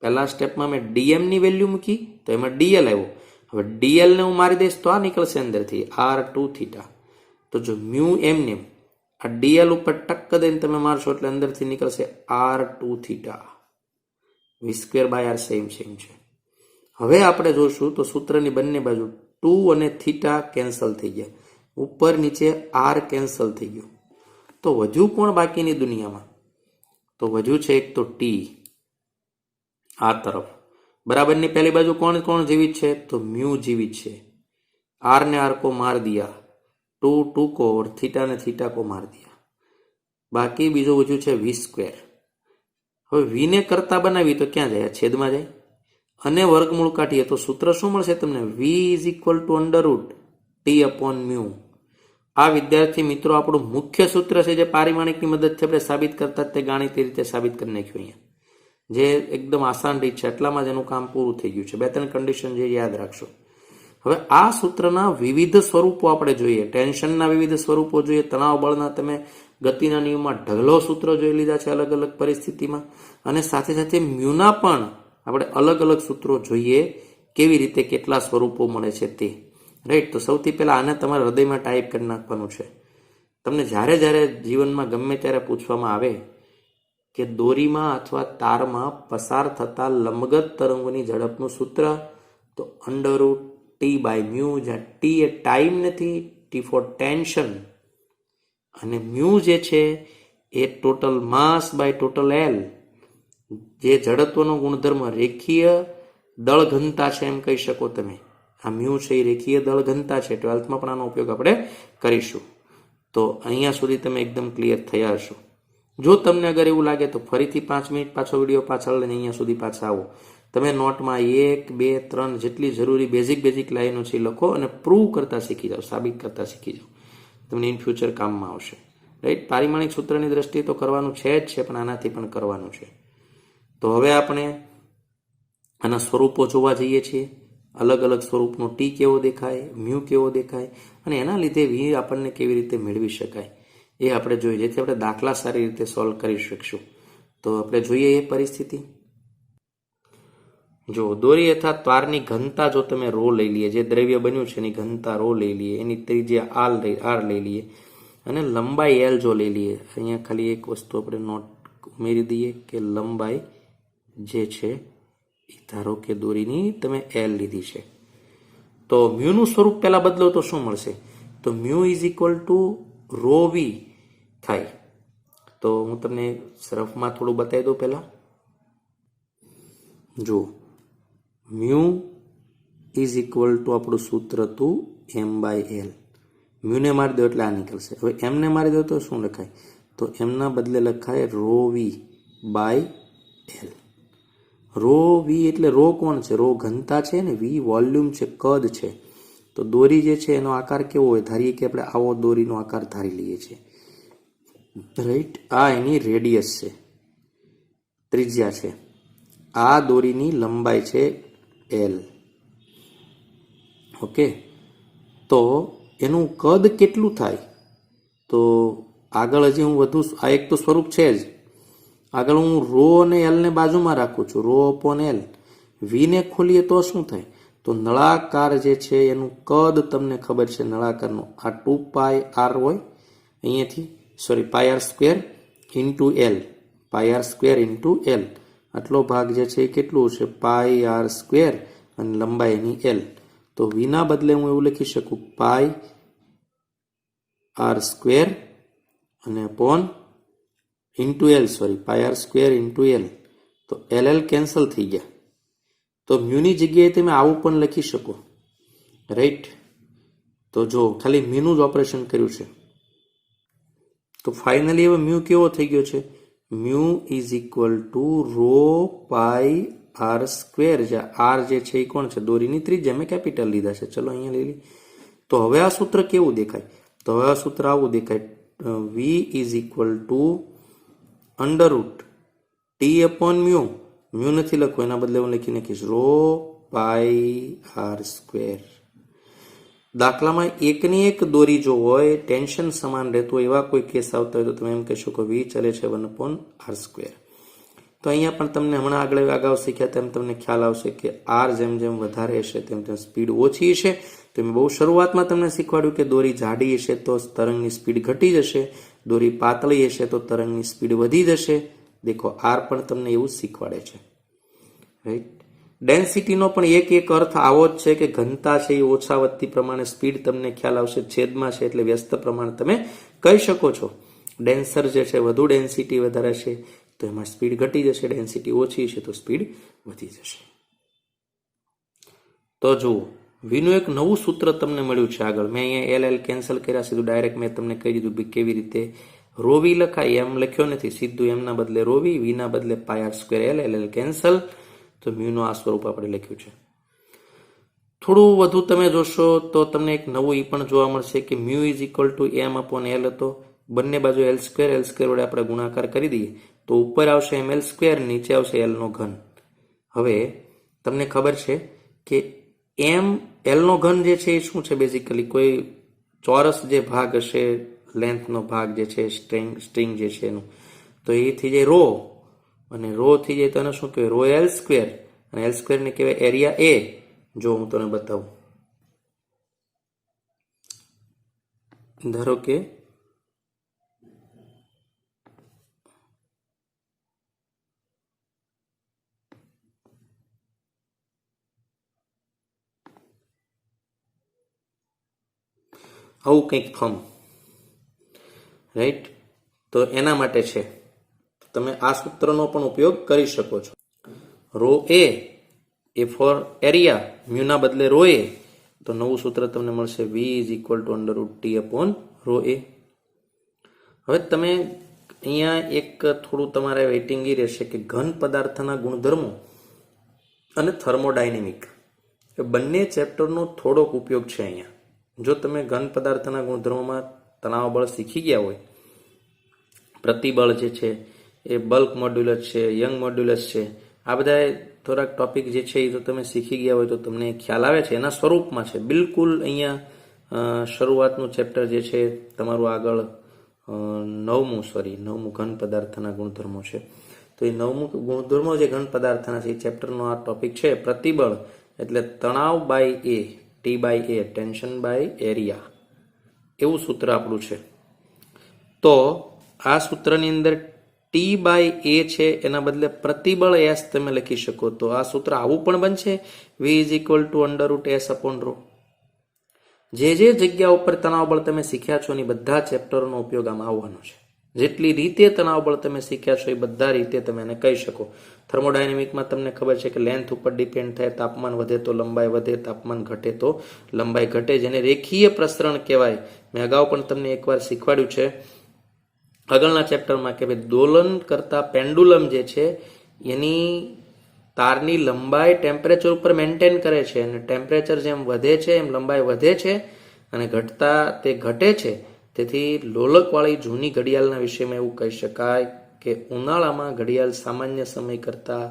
પહેલા સ્ટેપમાં મેં dm ની વેલ્યુ મૂકી તો એમાં dl આવ્યો. હવે dl ને હું મારી દઈશ તો આ નીકળશે અંદરથી r2 થીટા. તો જો મ્યુ એમને આ dl ઉપર ટક્ક દઈને તમે મારશો એટલે અંદરથી નીકળશે r2 થીટા. v²/r સેમ છે. હવે આપણે જોશું તો સૂત્રની બંને બાજુ 2 અને થીટા કેન્સલ થઈ ગયા. ઉપર નીચે r કેન્સલ થઈ ગયું. તો વધ્યું કોણ બાકીની દુનિયામાં? તો વધ્યું છે એક તો t આ તરફ. બરાબરની પહેલી બાજુ કોણ કોણ જીવિત છે? તો મ્યુ જીવિત છે. r ने r को मार दिया, 2 को और थीटा ने थीटा को मार दिया. બાકી બીજું વધ્યું છે v². હવે v ને કરતા બનાવી તો ક્યાં જાય? છેદમાં જાય. અને વર્ગમૂળ કાઢીએ તો સૂત્ર શું મળશે તમને? v is equal two √t/μ. આ વિદ્યાર્થી મિત્રો આપણું મુખ્ય સૂત્ર છે જે પારિમાણિકની મદદથી આપણે સાબિત કરતા તે ગાણિતિક રીતે સાબિત કરી નાખ્યું અહીંયા. જે એકદમ આસાન રીત છે, એટલામાં જ એનું કામ પૂરું થઈ ગયું છે. 2-3 કન્ડિશન જે યાદ રાખશો. હવે આ સૂત્રના વિવિધ સ્વરૂપો આપણે જોઈએ. ટેન્શનના વિવિધ સ્વરૂપો જોઈએ. તણાવ બળના તમે ગતિના નિયમમાં ઢગલો સૂત્રો જોઈ લીધા છે અલગ અલગ પરિસ્થિતિમાં. અને સાથે સાથે મ્યુના પણ આપણે અલગ અલગ સૂત્રો જોઈએ, કેવી રીતે કેટલા સ્વરૂપો મળે છે તે. રાઈટ. તો સૌથી પહેલા આને તમારા હૃદયમાં ટાઈપ કરી નાખવાનું છે. તમને જ્યારે જ્યારે જીવનમાં ગમે ત્યારે પૂછવામાં આવે કે દોરીમાં અથવા તારમાં પસાર થતા લંબગત તરંગોની ઝડપનું સૂત્ર, તો √t/μ, જ્યાં t એ ટાઈમ નથી, t ફોર ટેન્શન, અને મ્યુ જે છે એ total mass by total L, જે જડત્વનો ગુણધર્મ રેખીય દળ ઘનતા છે એમ કહી શકો તમે. આ મ્યુ છે એ રેખીય દળ ઘનતા છે. 12થમાં પણ આનો ઉપયોગ આપણે કરીશું. તો અહીંયા સુધી તમે એકદમ ક્લિયર થયા હશો. જો તમને અગર એવું લાગે તો ફરીથી 5 મિનિટ પાછો વિડીયો પાછળ લઈને અહીંયા સુધી પાછા આવો. તમે નોટમાં 1, 2, 3 જેટલી જરૂરી બેઝિક લાઈનો છે લખો અને પ્રૂવ કરતા શીખી જાઓ, સાબિત કરતા શીખી જાઓ. તમને ઇન ફ્યુચર કામમાં આવશે. રાઈટ. પારિમાણિક સૂત્રની દ્રષ્ટિએ તો કરવાનું છે જ છે, પણ આનાથી પણ કરવાનું છે. તો હવે આપણે આના સ્વરૂપો જોવા જઈએ છીએ. અલગ અલગ સ્વરૂપનો ટી કેવો દેખાય, મ્યુ કેવો દેખાય, અને એના લીધે વી આપણને કેવી રીતે મેળવી શકાય એ આપણે જોઈએ, જેથી આપણે દાખલા સારી રીતે સોલ્વ કરી શકશું. તો આપણે જોઈએ એ પરિસ્થિતિ. જો દોરી અથવા તારની ઘનતા જો તમે રો લઈ લઈએ, જે દ્રવ્ય બન્યું છે એની ઘનતા રો લઈ લઈએ, એની ત્રિજ્યા આર લઈ લઈએ, અને લંબાઈ એલ જો લઈ લઈએ. અહીંયા ખાલી એક વસ્તુ આપણે નોટ ઉમેરી દઈએ કે લંબાઈ જે છે એ ધારો કે દોરીની તમે એલ લીધી છે. તો મ્યુનું સ્વરૂપ પહેલા બદલો તો શું મળશે? તો mu is equal to rho V થાય. તો હું તમને રફમાં થોડું બતાવી દઉં પહેલા. જો મ્યુ ઇઝ ઇક્વલ ટુ આપણું સૂત્ર હતું M/L. મ્યુને મારી દો એટલે આ નીકળશે. હવે એમને મારી દો તો શું લખાય? તો એમના બદલે લખાય rho V by L. Rho V એટલે રો કોણ છે? રો ઘનતા છે ને, વી વોલ્યુમ છે, કદ છે. તો દોરી જે છે એનો આકાર કેવો હોય? ધારીએ કે આપણે આવો દોરીનો આકાર ધારી લઈએ છીએ, રાઈટ. આ એની રેડિયસ છે, ત્રિજ્યા છે. આ દોરીની લંબાઈ છે એલ. ઓકે, તો એનું કદ કેટલું થાય? તો આગળ હજી હું વધુ, આ એક તો સ્વરૂપ છે જ. આગળ હું રો અને એલને બાજુમાં રાખું છું, રો અપોન એલ. વીને ખોલીએ તો શું થાય? તો નળાકાર જે છે એનું કદ તમને ખબર છે નળાકારનું, આ 2πr હોય અહીંયાથી, sorry πr² into L, πr² into L. આટલો ભાગ જે છે એ કેટલું હશે? πr² અને લંબાઈ એની એલ. તો વીના બદલે હું એવું લખી શકું πr² અને upon into L, sorry πr² into L. તો એલ કેન્સલ થઈ ગયા. તો મ્યુની જગ્યાએ તમે આવું પણ લખી શકો, રાઈટ. તો જો ખાલી મ્યુનું જ ઓપરેશન કર્યું છે. તો ફાઇનલી હવે મ્યુ કેવો થઈ ગયો છે? Mu is equal to rho pi r². જ્યાં આર જે છે એ કોણ છે? દોરીની ત્રિજ્યા. મેં કેપિટલ લીધા છે, ચલો અહીંયા લઈ લઈએ. તો હવે આ સૂત્ર કેવું દેખાય? તો હવે આ સૂત્ર આવું દેખાય, v is equal to under root T upon mu. Mu નથી લખવું, એના બદલે હું લખી નાખીશ રો પાઈ r². દાખલામાં એકની એક દોરી જો હોય, ટેન્શન સમાન રહેતું હોય, એવા કોઈ કેસ આવતા હોય તો તમે એમ કહેશો કે વી ચલે છે 1/r². તો અહીંયા પણ તમને હમણાં અગાઉ શીખ્યા તેમ તમને ખ્યાલ આવશે કે આર જેમ જેમ વધારે હશે તેમ તેમ સ્પીડ ઓછી હશે. તો મેં બહુ શરૂઆતમાં તમને શીખવાડ્યું કે દોરી જાડી હશે તો તરંગની સ્પીડ ઘટી જશે, દોરી પાતળી હશે તો તરંગની સ્પીડ વધી જશે. દેખો આર પણ તમને એવું શીખવાડે છે, રાઈટ. ડેન્સિટીનો પણ એક અર્થ આવો જ છે કે ઘનતા છે એ ઓછા વધતી પ્રમાણે સ્પીડ તમને ખ્યાલ આવશે. છેદમાં છે એટલે વ્યસ્ત પ્રમાણ તમે કહી શકો છો. ડેન્સર જે છે વધુ ડેન્સિટી વધારે છે તો એમાં સ્પીડ ઘટી જશે, ડેન્સિટી ઓછી છે તો સ્પીડ વધી જશે. તો જુઓ, વીનું એક નવું સૂત્ર તમને મળ્યું છે આગળ. મેં અહીંયા એલ કેન્સલ કર્યા, સીધું ડાયરેક્ટ મેં તમને કહી દીધું કે કેવી રીતે રો વી લખાય. એમ લખ્યો નથી, સીધું એમના બદલે રો વી, વીના બદલે πr² એલ કેન્સલ. તો મ્યુનું આ સ્વરૂપ આપણે લખ્યું છે. થોડું વધુ તમે જોશો તો તમને એક નવું એ પણ જોવા મળશે કે mu is equal two m/l હતો. બંને બાજુ l² વડે આપણે ગુણાકાર કરી દઈએ તો ઉપર આવશે ml², નીચે આવશે l નો ઘન. હવે તમને ખબર છે કે l નો ઘન જે છે એ શું છે? બેઝિકલી કોઈ ચોરસ જે ભાગ હશે, લેન્થનો ભાગ જે છે, સ્ટ્રિંગ જે છે એનું, તો એ થઈ જાય રો, અને રો થઈ જાય તો એને શું કહેવાય? રો l², અને l² ને કહેવાય એરિયા એ. જો હું તમને બતાવું, ધારો કે આવું કંઈક ફોર્મ, રાઈટ. તો એના માટે છે તમે આ સૂત્રનો પણ ઉપયોગ કરી શકો છો. રો એ ફોર એરિયા, મ્યુના બદલે રો એ. તો નવું સૂત્ર તમને મળશે V is equal to under root T upon rho A. હવે તમે અહીંયા એક થોડું તમારે વેઇટિંગ એ રહેશે કે ઘન પદાર્થના ગુણધર્મો અને થર્મોડાયનેમિક એ બંને ચેપ્ટરનો થોડોક ઉપયોગ છે અહીંયા. જો તમે ઘન પદાર્થના ગુણધર્મોમાં તણાવ બળ શીખી ગયા હોય, પ્રતિબળ જે છે એ બલ્ક મોડ્યુલસ છે, યંગ મોડ્યુલસ છે, આ બધા થોડાક ટોપિક જે છે એ તો તમે શીખી ગયા હોય તો તમને ખ્યાલ આવે છે. એના સ્વરૂપમાં છે બિલકુલ. અહીંયા શરૂઆતનું ચેપ્ટર જે છે તમારું આગળ નવમું ઘન પદાર્થના ગુણધર્મો છે. તો એ નવમું ગુણધર્મો જે ઘન પદાર્થના છે એ ચેપ્ટરનો આ ટોપિક છે. પ્રતિબળ એટલે તણાવ by A, T by A, tension by area, એવું સૂત્ર આપણું છે. તો આ સૂત્રની અંદર ટી બાય એ છે, એના બદલે પ્રતિબળ એસ તમે લખી શકો. તો આ સૂત્ર આવું પણ બનશે, v is equal to under root S upon rho. જે જગ્યા ઉપર તણાવ બળ તમે શીખ્યા છો એની બધા ચેપ્ટરોનો ઉપયોગ આમાં આવવાનો છે. જેટલી રીતે તણાવ બળ તમે શીખ્યા છો એ બધા રીતે તમે એને કહી શકો. થર્મોડાયનેમિકમાં તમને ખબર છે કે લેન્થ ઉપર ડિપેન્ડ થાય, તાપમાન વધે તો લંબાઈ વધે, તાપમાન ઘટે તો લંબાઈ ઘટે, જેને રેખીય પ્રસરણ કહેવાય. મેં અગાઉ પણ તમને એકવાર શીખવાડ્યું છે આગળના ચેપ્ટરમાં કે ભાઈ દોલન કરતા પેન્ડુલમ જે છે એની તારની લંબાઈ ટેમ્પરેચર ઉપર મેન્ટેન કરે છે, અને ટેમ્પરેચર જેમ વધે છે એમ લંબાઈ વધે છે અને ઘટતા તે ઘટે છે. તેથી લોલકવાળી જૂની ઘડિયાળના વિષયમાં એવું કહી શકાય કે ઉનાળામાં ઘડિયાળ સામાન્ય સમય કરતાં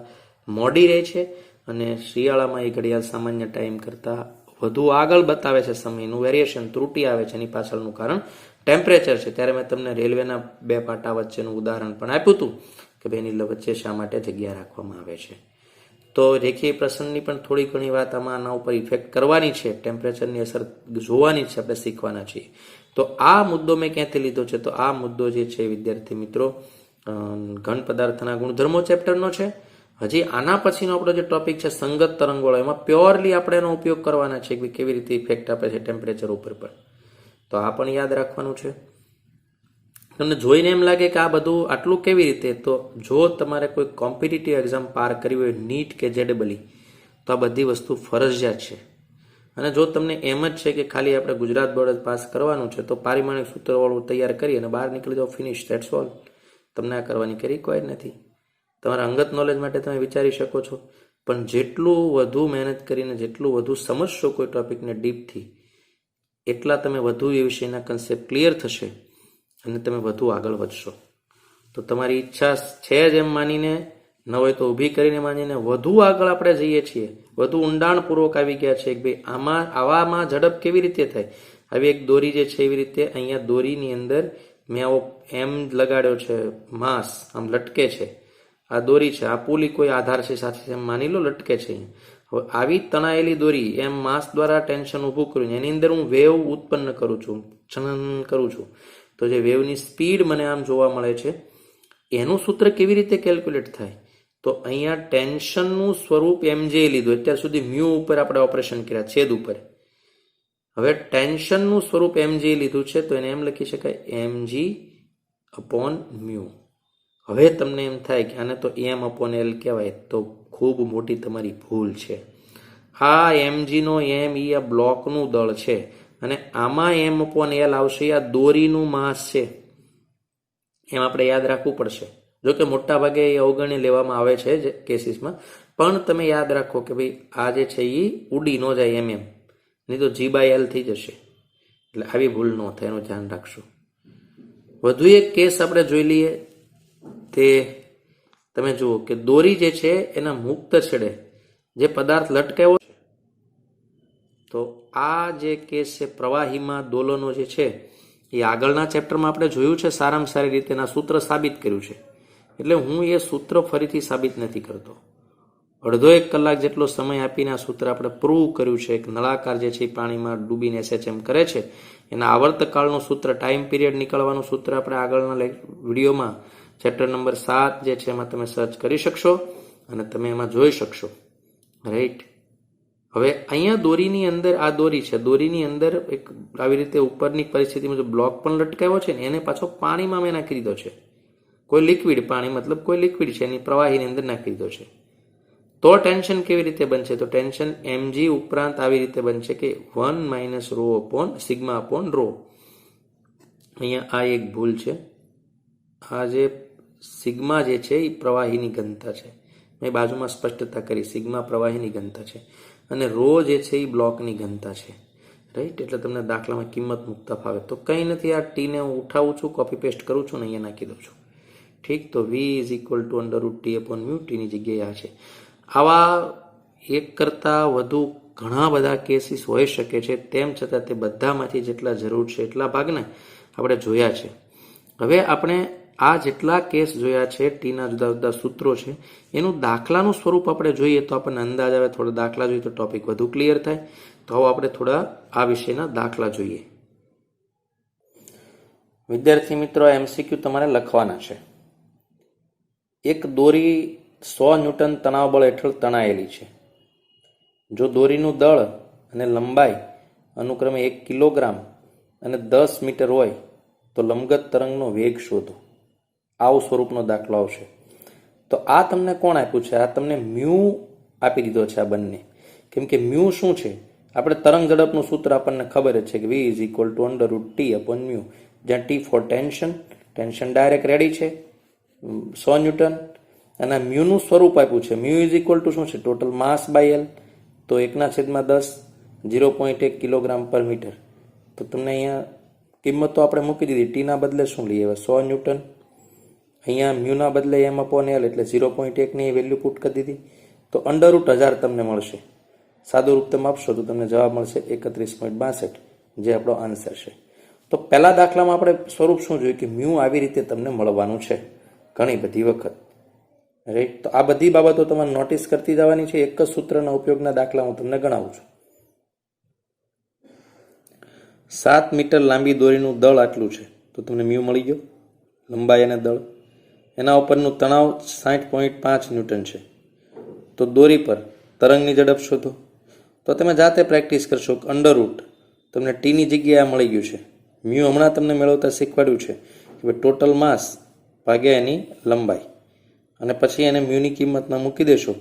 મોડી રહે છે અને શિયાળામાં એ ઘડિયાળ સામાન્ય ટાઈમ કરતાં વધુ આગળ બતાવે છે. સમયનું વેરિએશન, ત્રુટિ આવે છે, એની પાછળનું કારણ ટેમ્પરેચર છે. ત્યારે મેં તમને રેલવેના બે પાટા વચ્ચેનું ઉદાહરણ પણ આપ્યું હતું કે બેની વચ્ચે શા માટે જગ્યા રાખવામાં આવે છે. તો રેખીય પ્રસરણની પણ થોડી ઘણી વાત આમાં આના ઉપર ઇફેક્ટ કરવાની છે, ટેમ્પરેચરની અસર જોવાની છે, આપણે શીખવાના છીએ. તો આ મુદ્દો મેં ક્યાંથી લીધો છે? તો આ મુદ્દો જે છે વિદ્યાર્થી મિત્રો ઘન પદાર્થના ગુણધર્મો ચેપ્ટરનો છે. હજી આના પછીનો આપણો જે ટોપિક છે સંગત તરંગવાળો, એમાં પ્યોરલી આપણે એનો ઉપયોગ કરવાના છે કે કેવી રીતે ઇફેક્ટ આપે છે ટેમ્પરેચર ઉપર પણ. તો આ પણ યાદ રાખવાનું છે. તમને જોઈને એમ લાગે કે આ બધું આટલું કેવી રીતે? તો જો તમારે કોઈ કોમ્પિટિટિવ એક્ઝામ પાર કરવી હોય, નીટ કે જેડબલી, તો આ બધી વસ્તુ ફરજિયાત છે. અને જો તમને એમ જ છે કે ખાલી આપણે ગુજરાત બોર્ડ પાસ કરવાનું છે તો પારિમાણિક સૂત્રવાળું તૈયાર કરી અને બહાર નીકળી જાઓ, ફિનિશ, ધેટ્સ ઓલ. તમને આ કરવાની કંઈ રિક્વાયર્ડ નથી. તમારા અંગત નોલેજ માટે તમે વિચારી શકો છો, પણ જેટલું વધુ મહેનત કરીને જેટલું વધુ સમજશો કોઈ ટોપિકને ડીપથી, એટલા તમે વધુ એ વિષયના કન્સેપ્ટ ક્લિયર થશે અને તમે વધુ આગળ વધશો. તો તમારી ઈચ્છા છે જ એમ માનીને, ન હોય તો ઊભી કરીને માનીને વધુ આગળ આપણે જઈએ છીએ, વધુ ઊંડાણપૂર્વક આવી ગયા છે કે ભાઈ આવામાં ઝડપ કેવી રીતે થાય. આવી એક દોરી જે છે એવી રીતે અહીંયા દોરીની અંદર મેં આવો એમ લગાડ્યો છે, માસ આમ લટકે છે, આ દોરી છે, આ પુલી કોઈ આધાર છે સાથે એમ માની લો લટકે છે. હવે આવી તણાયેલી દોરી એમ માસ દ્વારા ટેન્શન ઊભું કર્યું, એની અંદર હું વેવ ઉત્પન્ન કરું છું, ચલન કરું છું. તો જે વેવની સ્પીડ મને આમ જોવા મળે છે, એનું સૂત્ર કેવી રીતે કેલ્ક્યુલેટ થાય? તો અહીંયા ટેન્શનનું સ્વરૂપ એમજે લીધું. અત્યાર સુધી મ્યુ ઉપર આપણે ઓપરેશન કર્યા, છેદ ઉપર. હવે ટેન્શનનું સ્વરૂપ એમજે લીધું છે તો એને એમ લખી શકાય એમજી અપોન મ્યુ. હવે તમને એમ થાય કે આને તો એમ અપોન એલ કહેવાય, તો ખૂબ મોટી તમારી ભૂલ છે. આ એમજીનો એમ એ આ બ્લોકનું દળ છે અને આમાં એમ અપોન એલ આવશે, આ દોરીનું માસ છે. એમ આપણે યાદ રાખવું પડશે. જોકે મોટા ભાગે એ અવગણી લેવામાં આવે છે કેસીસમાં, પણ તમે યાદ રાખો કે ભાઈ આ જે છે એ ઉડી ન જાય એમ, નહીં તો G/L થઈ જશે. એટલે આવી ભૂલ ન થાય, એનું ધ્યાન રાખશો. વધુ એક કેસ આપણે જોઈ લઈએ. તે તમે જુઓ કે દોરી જે છે એના મુક્ત છેડે જે પદાર્થ લટકાયો છે, તો આ જે કેસ છે પ્રવાહીમાં દોલનો જે છે એ આગળના ચેપ્ટરમાં આપણે જોયું છે સારામાં સારી રીતે, એના સૂત્ર સાબિત કર્યું છે. એટલે હું એ સૂત્ર ફરીથી સાબિત નથી કરતો. અડધો 1 કલાક જેટલો સમય આપીને આ સૂત્ર આપણે પ્રૂવ કર્યું છે. એક નળાકાર જે છે એ પાણીમાં ડૂબીને SHM કરે છે, એના આવર્તકાળનું સૂત્ર, ટાઈમ પીરિયડ નીકળવાનું સૂત્ર આપણે આગળના વિડીયોમાં ચેપ્ટર નંબર 7 જે છે એમાં તમે સર્ચ કરી શકશો અને તમે એમાં જોઈ શકશો. રાઈટ. હવે અહીંયા દોરીની અંદર આ દોરી છે, દોરીની અંદર એક આવી રીતે ઉપરની પરિસ્થિતિમાં જો બ્લોક પણ લટકાવ્યો છે ને, એને પાછો પાણીમાં મેં નાખી દીધો છે. કોઈ લિક્વિડ, પાણી મતલબ કોઈ લિક્વિડ છે એની પ્રવાહીની અંદર નાખી દીધો છે. તો ટેન્શન કેવી રીતે બનશે? તો ટેન્શન mg ઉપરાંત આવી રીતે બનશે કે 1 - ρ અપોન સિગ્મા અપોન ρ. અહીંયા આ એક ભૂલ છે. આ જે સિગ્મા જે છે એ પ્રવાહીની ઘનતા છે, મેં બાજુમાં સ્પષ્ટતા કરી. સિગ્મા પ્રવાહીની ઘનતા છે અને ρ જે છે એ બ્લોકની ઘનતા છે. રાઈટ. એટલે તમને દાખલામાં કિંમત મૂકતા ફાવે. તો કંઈ નથી, આ ટીને હું ઉઠાવું છું, કોપી પેસ્ટ કરું છું ને અહીંયા નાખી દઉં છું. ઠીક. તો v = √T/μ, ટીની જગ્યાએ આ છે. આવા એક કરતાં વધુ ઘણા બધા કેસીસ હોઈ શકે છે. તેમ છતાં તે બધામાંથી જેટલા જરૂર છે એટલા ભાગને આપણે જોયા છે. હવે આપણે આ જેટલા કેસ જોયા છે, ટીના જુદા જુદા સૂત્રો છે, એનું દાખલાનું સ્વરૂપ આપણે જોઈએ તો આપણને અંદાજ આવે. થોડા દાખલા જોઈએ તો ટોપિક વધુ ક્લિયર થાય. તો હવે આપણે થોડા આ વિષયના દાખલા જોઈએ. વિદ્યાર્થી મિત્રો, MCQ તમારે લખવાના છે. એક દોરી 100 ન્યૂટન તણાવ બળ હેઠળ તણાયેલી છે. જો દોરીનું દળ અને લંબાઈ અનુક્રમે 1 કિલોગ્રામ અને 10 મીટર હોય તો લંબગત તરંગનો વેગ શોધો. આવું સ્વરૂપનો દાખલો આવશે. તો આ તમને કોણ આપ્યું છે? આ તમને મ્યુ આપી દીધો છે આ બંને. કેમ કે મ્યુ શું છે? આપણે તરંગ ઝડપનું સૂત્ર આપણને ખબર જ છે કે v is equal to √T upon mu, જ્યાં T for tension direct ready છે 100 ન્યૂટન, અને મ્યુનું સ્વરૂપ આપ્યું છે. મ્યુ ઇઝ ઇક્વલ ટુ શું છે? ટોટલ માસ બાય એલ, તો 1/10 0.1 કિલોગ્રામ પર મીટર. તો તમને અહીંયા કિંમત તો આપણે મૂકી દીધી. ટીના બદલે શું લઈએ? 100 ન્યૂટન. અહીંયા મ્યુના બદલે m અપોન એલ એટલે 0.1ની વેલ્યુ પુટ કરી દીધી. તો √1000 તમને મળશે. સાદું રૂપ તમે આપશો તો તમને જવાબ મળશે 31.62, જે આપણો આન્સર છે. તો પહેલા દાખલામાં આપણે સ્વરૂપ શું જોયું કે મ્યુ આવી રીતે તમને મળવાનું છે ઘણી બધી વખત, રાઈટ. તો આ બધી બાબતો તમારે નોટિસ કરતી જવાની છે. એક જ સૂત્રના ઉપયોગના દાખલા હું તમને ગણાવું છું. 7 મીટર લાંબી દોરીનું દળ આટલું છે, તો તમને મ્યુ મળી ગયો, લંબાઈ અને દળ. એના ઉપરનું તણાવ 60.5 ન્યૂટન છે. તો દોરી પર તરંગની ઝડપ શોધો. તો તમે જાતે પ્રેક્ટિસ કરશો. √ તમને ટીની જગ્યાએ મળી ગયું છે. મ્યુ હમણાં તમને મેળવતા શીખવાડ્યું છે કે ટોટલ માસ ભાગ્યા એની લંબાઈ, અને પછી એને મ્યુની કિંમતમાં મૂકી દેશો,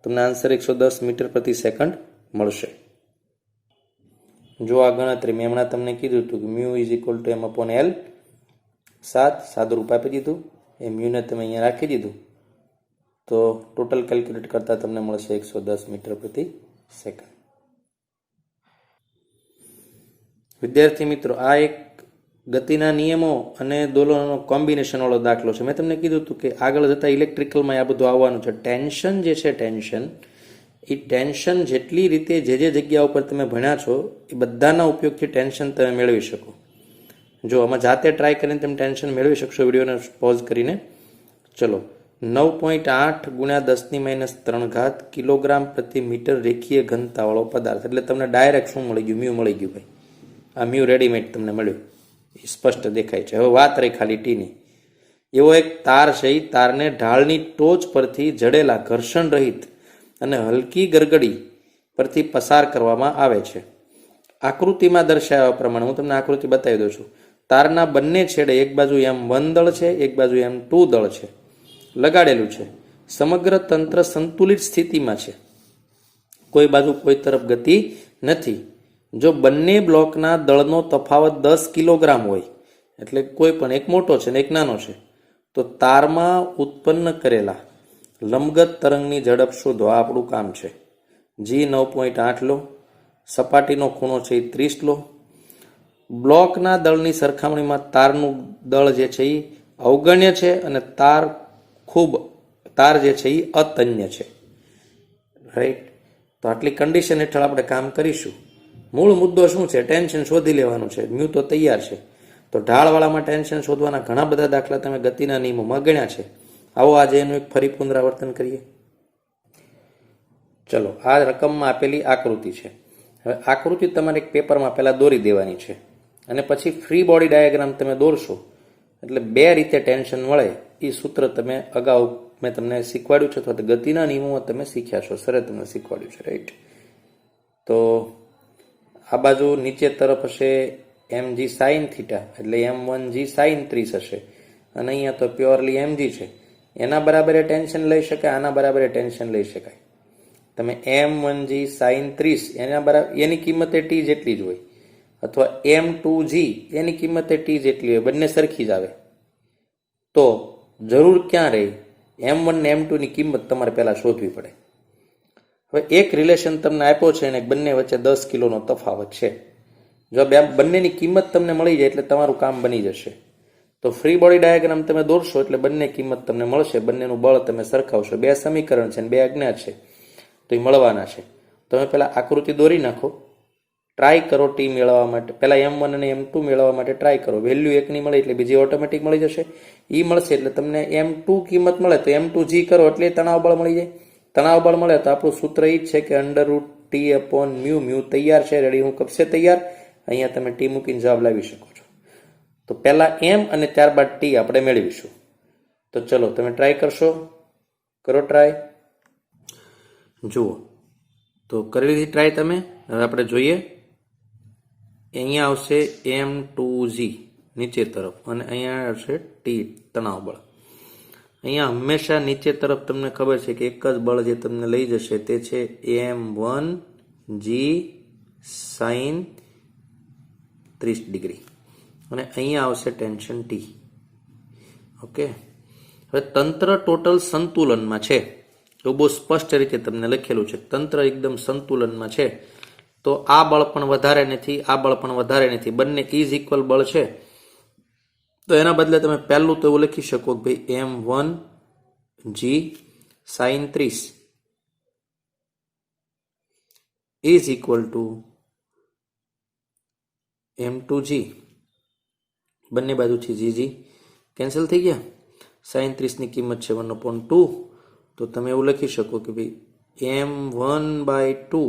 તમને આન્સર 110 મીટર પ્રતિ સેકન્ડ મળશે. જો આ ગણતરી મેં હમણાં તમને કીધું હતું કે mu is equal two m upon L, 7 સાદું રૂપ આપી દીધું, એ મ્યુને તમે અહીંયા રાખી દીધું, તો ટોટલ કેલ્ક્યુલેટ કરતાં તમને મળશે 110 મીટર પ્રતિ સેકન્ડ. વિદ્યાર્થી મિત્રો, આ એક ગતિના નિયમો અને દોલનનો કોમ્બિનેશન વાળો દાખલો છે. મેં તમને કીધું હતું કે આગળ જતા ઇલેક્ટ્રિકલમાં આ બધું આવવાનું છે. ટેન્શન જે છે, ટેન્શન જેટલી રીતે જે જગ્યા ઉપર તમે ભણ્યા છો એ બધાના ઉપયોગથી ટેન્શન તમે મેળવી શકો. જો આમાં જાતે ટ્રાય કરીને તમે ટેન્શન મેળવી શકશો વિડીયોને પોઝ કરીને. ચલો, 9.8 × 10⁻³ કિલોગ્રામ પ્રતિ મીટર રેખીય ઘનતાવાળો પદાર્થ. એટલે તમને ડાયરેક્ટ શું મળી ગયું? મ્યુ મળી ગયું ભાઈ. આ મ્યુ રેડીમેડ તમને મળ્યું, એ સ્પષ્ટ દેખાય છે. હવે વાત રહી ખાલી ટીની. એવો એક તાર છે, એ તારને ઢાળની ટોચ પરથી જડેલા ઘર્ષણ રહિત અને હલકી ગરગડી પરથી પસાર કરવામાં આવે છે. આકૃતિમાં દર્શાવ્યા પ્રમાણે હું તમને આકૃતિ બતાવી દઉં છું. તારના બંને છેડે એક બાજુ m1 દળ છે, એક બાજુ m2 દળ છે, લગાડેલું છે. સમગ્ર તંત્ર સંતુલિત સ્થિતિમાં છે, કોઈ બાજુ કોઈ તરફ ગતિ નથી. જો બંને બ્લોકના દળનો તફાવત 10 કિલોગ્રામ હોય, એટલે કોઈ પણ એક મોટો છે ને એક નાનો છે, તો તારમાં ઉત્પન્ન કરેલા લંબગત તરંગની ઝડપ શોધો. આ આપણું કામ છે. g 9.8 લો, સપાટીનો ખૂણો છે એ 30 લો. બ્લોકના દળની સરખામણીમાં તારનું દળ જે છે એ અવગણ્ય છે અને તાર જે છે એ અતન્ય છે, રાઈટ. તો આટલી કન્ડિશન હેઠળ આપણે કામ કરીશું. મૂળ મુદ્દો શું છે? ટેન્શન શોધી લેવાનું છે. મ્યુ તો તૈયાર છે. તો ઢાળવાળામાં ટેન્શન શોધવાના ઘણા બધા દાખલા તમે ગતિના નિયમોમાં ગણ્યા છે. આવો આજે એનું એક ફરી પુનરાવર્તન કરીએ. ચલો, આ રકમમાં આપેલી આકૃતિ છે. હવે આકૃતિ તમારે એક પેપરમાં પહેલાં દોરી દેવાની છે, અને પછી ફ્રી બોડી ડાયાગ્રામ તમે દોરશો એટલે બે રીતે ટેન્શન મળે. એ સૂત્ર તમે અગાઉ મેં તમને શીખવાડ્યું છે, અથવા ગતિના નિયમોમાં તમે શીખ્યા છો, સરે તમને શીખવાડ્યું છે, રાઈટ. તો આ બાજુ નીચે તરફ હશે mg sin θ, એટલે m1g sin 30 હશે, અને અહીંયા તો પ્યોરલી mg છે. એના બરાબર ટેન્શન લઈ શકાય, આના બરાબર ટેન્શન લઈ શકાય. તમે m1g sin 30 એના બરાબર એની કિંમત t જેટલી જ હોય, અથવા m2g એની કિંમત t જેટલી હોય, બંને સરખી જ આવે. તો જરૂર ક્યાં રહી? m1 ને m2 ની કિંમત તમારે પહેલા શોધવી પડે. હવે એક રિલેશન તમને આપ્યો છે અને બંને વચ્ચે 10 કિલોનો તફાવત છે. જો બંનેની કિંમત તમને મળી જાય એટલે તમારું કામ બની જશે. તો ફ્રી બોડી ડાયાગ્રામ તમે દોરશો એટલે બંને કિંમત તમને મળશે, બંનેનું બળ તમે સરખાવશો. બે સમીકરણ છે અને બે અજ્ઞાત છે, તો એ મળવાના છે. તમે પહેલા આકૃતિ દોરી નાખો, ટ્રાય કરો ટી મેળવવા માટે. પહેલા m1 અને m2 મેળવવા માટે ટ્રાય કરો. વેલ્યુ એકની મળે એટલે બીજી ઓટોમેટિક મળી જશે. એ મળશે એટલે તમને m2 કિંમત મળે તો m2g કરો એટલે તણાવ બળ મળી જાય. તણાવ બળ મળે તો આપણું સૂત્ર એ જ છે કે √T અપોન મ્યુ. મ્યુ તૈયાર છે, રેડી, હું કપશે તૈયાર. અહીંયા તમે ટી મૂકીને જવાબ લાવી શકો છો. તો પહેલા m અને ત્યારબાદ ટી આપણે મેળવીશું. તો ચલો તમે ટ્રાય કરશો, કરો ટ્રાય. જુઓ, તો કરી લીધી ટ્રાય તમે. હવે આપણે જોઈએ અહીંયા આવશે m2g નીચે તરફ અને અહીંયા આવશે ટી તણાવ બળ. અહીંયા હંમેશા નીચે તરફ તમને ખબર છે કે એક જ બળ જે તમને લઈ જશે તે છે m1g sin 30 ડિગ્રી અને અહીંયા આવશે ટેન્શન ટી. ઓકે, હવે તંત્ર ટોટલ સંતુલનમાં છે તો બહુ સ્પષ્ટ રીતે તમને લખેલું છે તંત્ર એકદમ સંતુલનમાં છે. તો આ બળ પણ વધારે નથી, આ બળ પણ વધારે નથી, બંને ઇઝ ઇક્વલ બળ છે. તો એના બદલે તમે પહેલું તો એવું લખી શકો કે ભાઈ m1g sin 30 is equal two m2g, બંને બાજુથી gg કેન્સલ થઈ ગયા. sin 30 ની કિંમત છે 1/2, તો તમે એવું લખી શકો કે ભાઈ m1/2